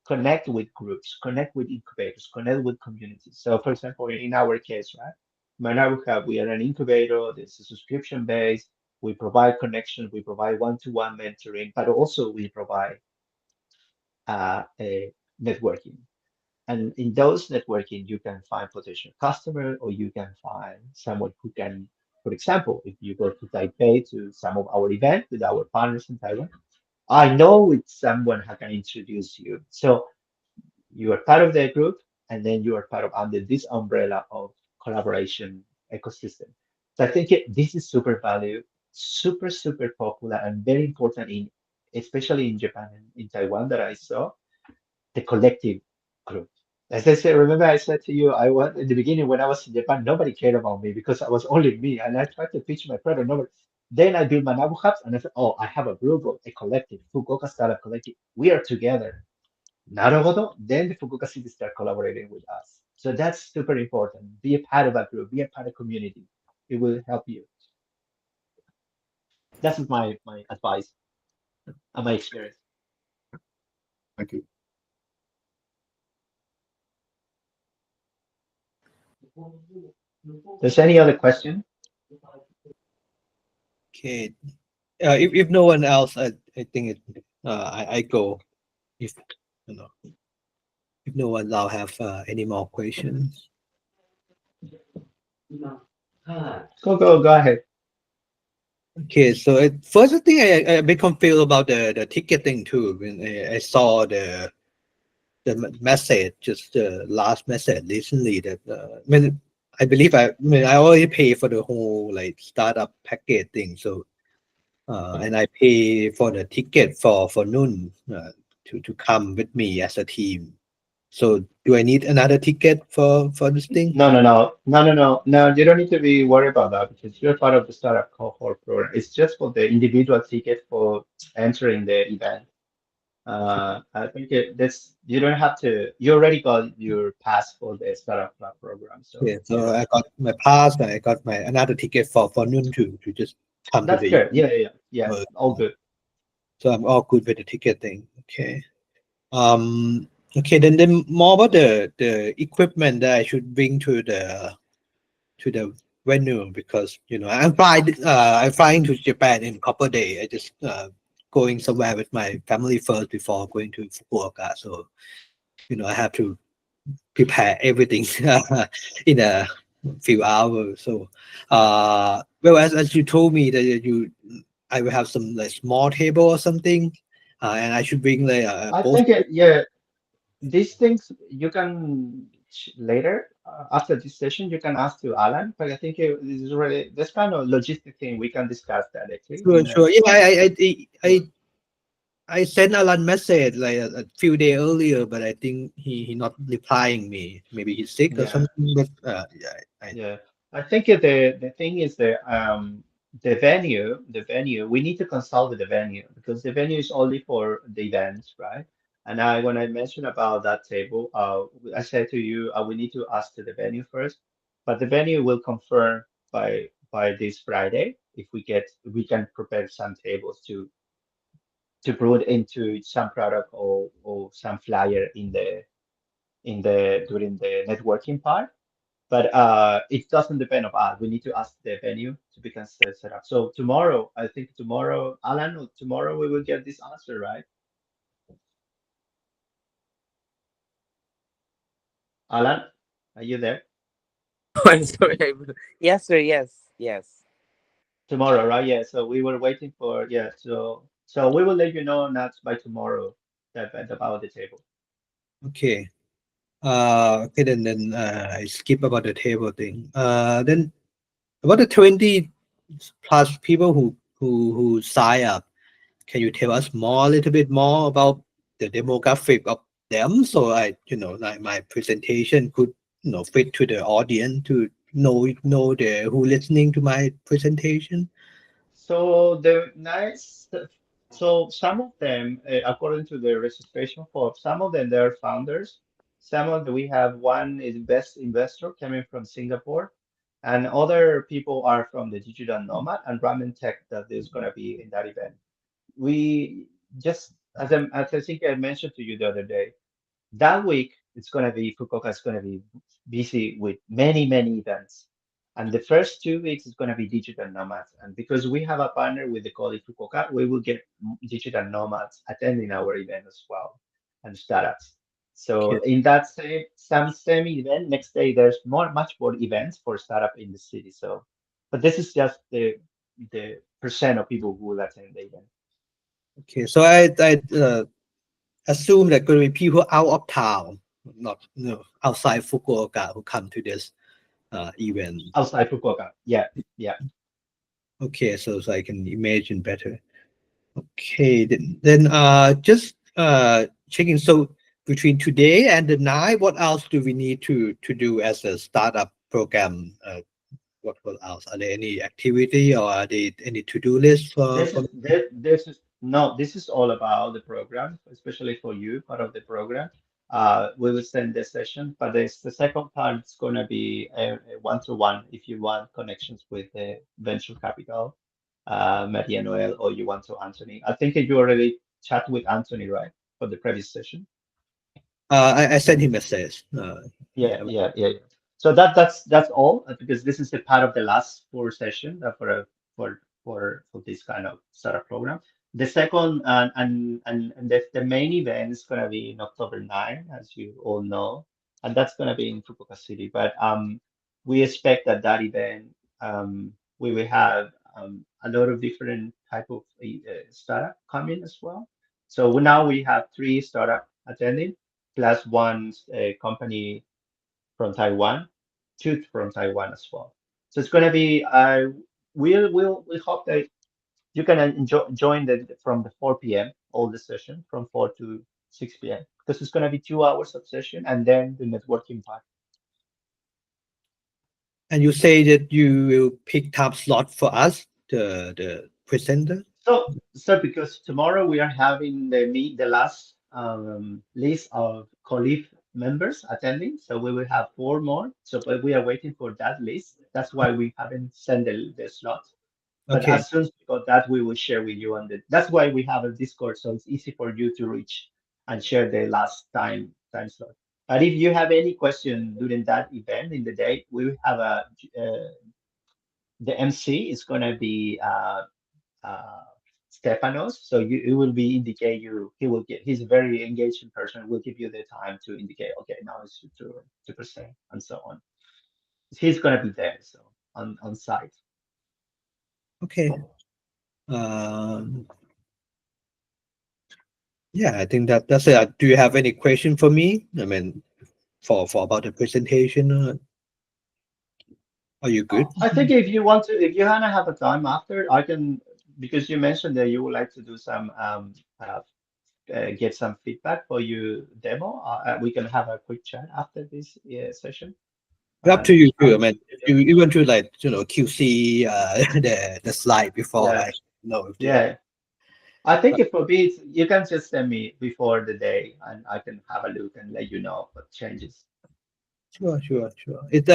connect with groups, connect with incubators, connect with communities. So, for example, in our case, right? Manabu Hub, we are an incubator. This is subscription based. We provide connections. We provide one-to-one mentoring, but also we provide a networking. And in those networking, you can find potential customer, or you can find someone who can, for example, if you go to Taipei to some of our events with our partners in Taiwan, I know it's someone who can introduce you. So you are part of the group, and then you are part of under this umbrella of collaboration ecosystem. So I think this is super value, super popular, and very important in, especially in Japan and in Taiwan that I saw the collective group. As I said, remember I said to you, I was in the beginning when I was in Japan, nobody cared about me because I was only me, and I tried to teach my brother. Nobody. Then I built my Nabu Hubs, and I said, oh, I have a group, of a collective, Fukuoka Startup Collective. We are together. Naruhodo. Then the Fukuoka city start collaborating with us. So that's super important. Be a part of a group. Be a part of community. It will help you. That's my advice and my experience. Thank you. There's any other question? Okay. If no one else, I think I go. If you know, if no one now have any more questions. Go ahead. Okay, so first thing I a bit confused about the ticketing too. When I saw message, just the last message recently that I believe I already pay for the whole like startup package thing. So and I pay for the ticket for Nun to come with me as a team. So do I need another ticket for this thing? No. You don't need to be worried about that because you're part of the startup cohort program. It's just for the individual ticket for entering the event. I think this you don't have to. You already got your pass for the startup club program, so Yeah, you so don't I have got my pass and I got my another ticket for Nun to just come to That's the good. Yeah. event. All good. So I'm all good with the ticket thing. Okay. Okay, then more about the equipment that I should bring to the venue because I'm flying to Japan in a couple of days. I just going somewhere with my family first before going to Fukuoka. So I have to prepare everything in a few hours. So well, as you told me that I will have some like small table or something, and I should bring like I both. think yeah. These things you can later after this session you can ask to Alan, but I think this is really this kind of logistic thing we can discuss directly Sure, in a sure. Yeah, one. Yeah. I sent Alan message like a few days earlier, but I think he not replying me. Maybe he's sick or Yeah. something. But yeah, Yeah, I think the thing is the venue we need to consult with the venue because the venue is only for the events, right? And I when I mentioned about that table, I said to you, we need to ask to the venue first, but the venue will confirm by this Friday if we can prepare some tables to put into some product or some flyer in the during the networking part, but it doesn't depend on us. We need to ask the venue to become set up. So tomorrow, I think tomorrow, Alan, tomorrow we will get this answer, right? Alan, are you there? I'm sorry. Yes, sir. Yes. Yes. Tomorrow, right? Yeah. So we were waiting for yeah. So we will let you know not by tomorrow that about the table. okay. Okay, then I skip about the table thing. Then about the 20 plus people who sign up. Can you tell us more a little bit more about the demographic of them so like my presentation could fit to the audience to know the who listening to my presentation. So the nice, so some of them, according to the registration form, some of them they're founders. Some of them, we have one is best investor coming from Singapore, and other people are from the digital nomad and ramen tech that is going to be in that event. We just, as I think I mentioned to you the other day, that week it's going to be Fukuoka is going to be busy with many events And the first 2 weeks is going to be digital nomads. And because we have a partner with the Call Fukuoka, we will get digital nomads attending our event as well and startups. So Okay. in that same event, next day there's much more events for startup in the city. So, but this is just the percent of people who will attend the event. Okay. So I assume that going to be people out of town, not outside Fukuoka, who come to this event. Outside Fukuoka, yeah, yeah. Okay, so I can imagine better. Okay, then just checking. So between today and the night, what else do we need to do as a startup program? What else? Are there any activity or are there any to-do list for? This is all about the program, especially for you, part of the program. We will send this session, but the second part is going to be a one-to-one if you want connections with the venture capital, Maria Noel, or you want to Anthony. I think you already chat with Anthony, right, for the previous session. I sent him a message. Yeah. So that's all because this is the part of the last four session for this kind of startup program. The second and the main event is gonna be in October 9, as you all know, and that's gonna be in Fukuoka City. But we expect that that event we will have a lot of different type of startup coming as well. So now we have three startup attending plus one company from Taiwan, two from Taiwan as well. So it's going to be, we hope that you can join from the 4 p.m. all the session from 4 to 6 p.m. because it's going to be 2 hours of session and then the networking part. And you say that you will pick time slot for us, the presenter. So because tomorrow we are having the last list of colleague members attending, so we will have four more. So but we are waiting for that list. That's why we haven't sent the slot. But Okay. as soon as we got that, we will share with you on the. That's why we have a Discord, so it's easy for you to reach and share the last time slot. But if you have any question during that event in the day, we will have the MC is going to be uh, Stefanos. So it will be indicate you. He will get. He's a very engaging person. Will give you the time to indicate. Okay, now it's to present and so on. He's gonna be there. So on site. Okay. Um, yeah, I think that's it. Do you have any question for me? I mean, for about the presentation, are you good? I think if you want to, if you wanna have a time after, I can because you mentioned that you would like to do some get some feedback for your demo. We can have a quick chat after this session. Up to you too. I I'm mean, you want to like QC the slide before yeah I know if they. yeah. I think if for me, you can just send me before the day, and I can have a look and let you know what changes. Sure. It's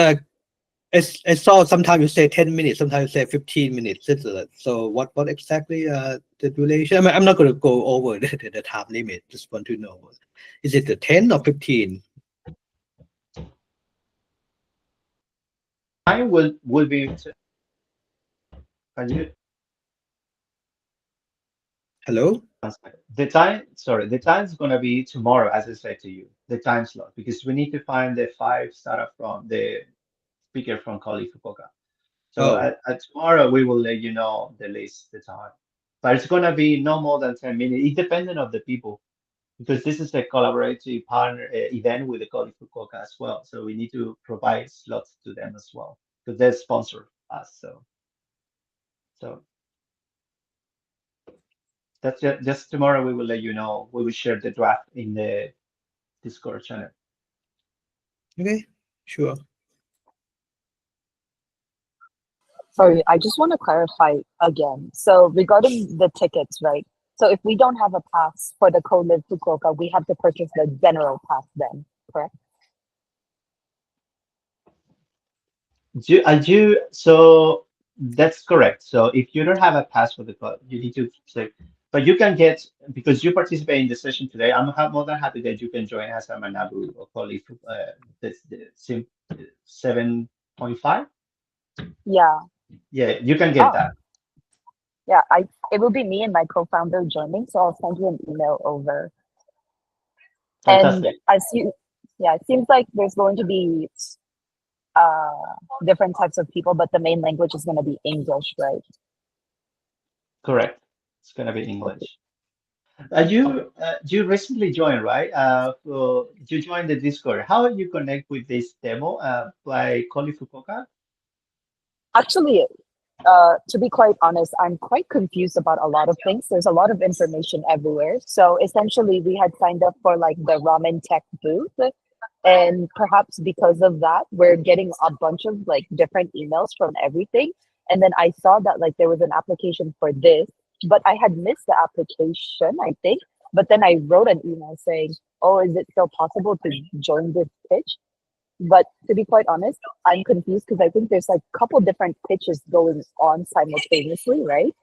I saw sometimes you say 10 minutes, sometimes you say 15 minutes. So what exactly the duration? I mean, I'm not going to go over the time limit. Just want to know, is it the 10 or 15? Time will be. Can you? Hello? The time, sorry, the time is gonna be tomorrow, as I said to you, the time slot, because we need to find the five startup from the speaker from Kali Fukuoka. So Oh, at tomorrow we will let you know the list, the time. But it's gonna be no more than 10 minutes. It's dependent of the people because this is a collaborative partner event with the Kali Fukuoka as well. So we need to provide slots to them as well because they sponsor us. So that's just tomorrow we will let you know. We will share the draft in the Discord channel. okay, sure. Sorry, I just want to clarify again. So regarding the tickets, right? So if we don't have a pass for the co-live Fukuoka, we have to purchase the general pass then, correct? So that's correct. So if you don't have a pass for the club, you need to say, but you can get because you participate in the session today. More than happy that you can join us at Manabu or Kali the 7.5. Yeah. Yeah, you can get Oh, that. yeah. It will be me and my co-founder joining, so I'll send you an email over. And Fantastic. I see, yeah, it seems like there's going to be uh different types of people, but the main language is going to be English, right? Correct. It's gonna be Okay. English. You recently joined, right? So you joined the Discord. How you connect with this demo by Koli Fukuoka? Actually, to be quite honest, I'm quite confused about a lot of things. There's a lot of information everywhere. So essentially, we had signed up for like the ramen tech booth. And perhaps because of that, we're getting a bunch of like different emails from everything. And then I saw that like there was an application for this, but I had missed the application, I think. But then I wrote an email saying, oh, is it still possible to join this pitch? But to be quite honest, I'm confused because I think there's like a couple different pitches going on simultaneously, right?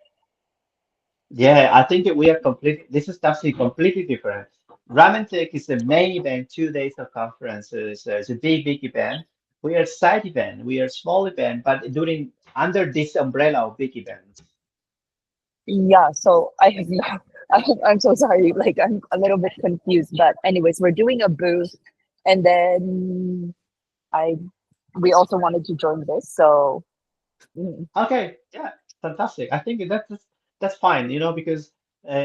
Yeah, I think that we are completely. This is actually completely different. Ramen Tech is the main event, 2 days of conferences. It's a big, big event. We are side event. We are small event, but during under this umbrella of big events. Yeah, so I have not, I'm so sorry. Like I'm a little bit confused. But anyways, we're doing a booth, and then I we also wanted to join this. So mm, Okay, yeah, fantastic. I think that's fine, because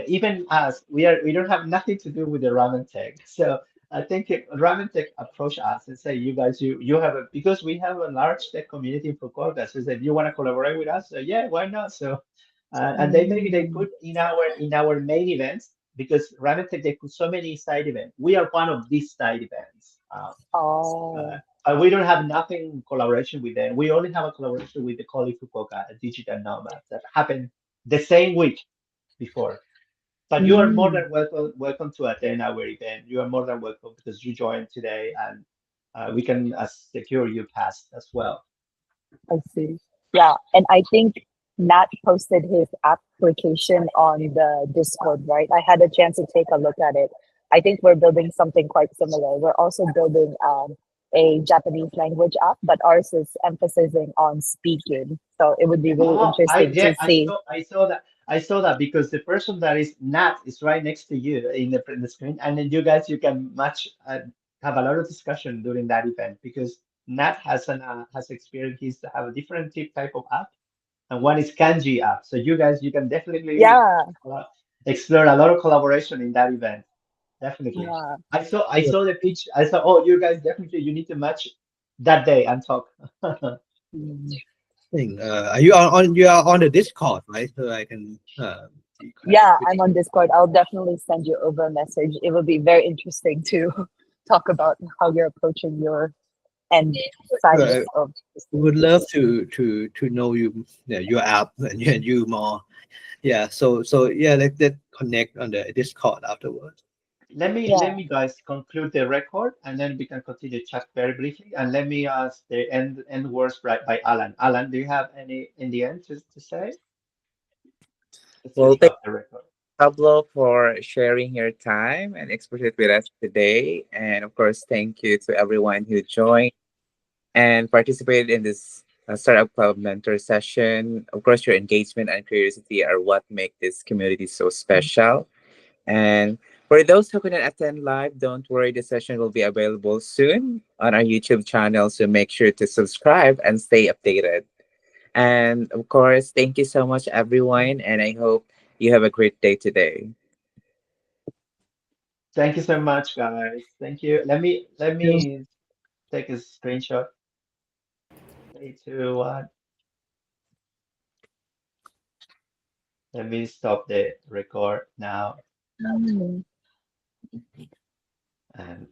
even us, we don't have nothing to do with the ramen tech. So I think if ramen tech approach us and say, you guys, you have a because we have a large tech community in Fukuoka. So if you want to collaborate with us, yeah, why not? So and they maybe they mm, put in our main events because ramen tech they put so many side events. We are one of these side events. Uh, oh, we don't have nothing collaboration with them. We only have a collaboration with the Koli Fukuoka, a digital nomad that happened the same week before. But you are more mm, than welcome to attend our event. You are more than welcome because you joined today, and we can secure you pass as well. I see. Yeah, and I think Nat posted his application on the Discord, right? I had a chance to take a look at it. I think we're building something quite similar. We're also building a Japanese language app, but ours is emphasizing on speaking. So it would be really Oh, I interesting yeah, to see. I saw that because the person that is Nat is right next to you in the screen, and then you guys you can match have a lot of discussion during that event because Nat has experience he's have a different type of app, and one is Kanji app. So you guys you can definitely Yeah, explore a lot of collaboration in that event. Definitely. yeah. I saw the pitch. I saw oh you guys definitely you need to match that day and talk. Mm. Thing. Are you you are on the Discord, right? So I can be connect Yeah, with I'm on Discord. I'll definitely send you over a message. It will be very interesting to talk about how you're approaching your end you. sides of We would this. love to know you, yeah, your app and you more. Yeah. So yeah, let connect on the Discord afterwards. Yeah. Let me guys conclude the record and then we can continue chat very briefly and let me ask the end words by Alan. Alan, do you have any in the end to say? Just to Well, thank stop the record. Pablo for sharing your time and expertise with us today. And of course, thank you to everyone who joined and participated in this Startup Club mentor session. Of course, your engagement and curiosity are what make this community so special. And for those who couldn't attend live, don't worry, the session will be available soon on our YouTube channel. So make sure to subscribe and stay updated. And of course, thank you so much, everyone. And I hope you have a great day today. Thank you so much, guys. Thank you. Let me take a screenshot. 3, 2, 1. Let me stop the record now Mm. and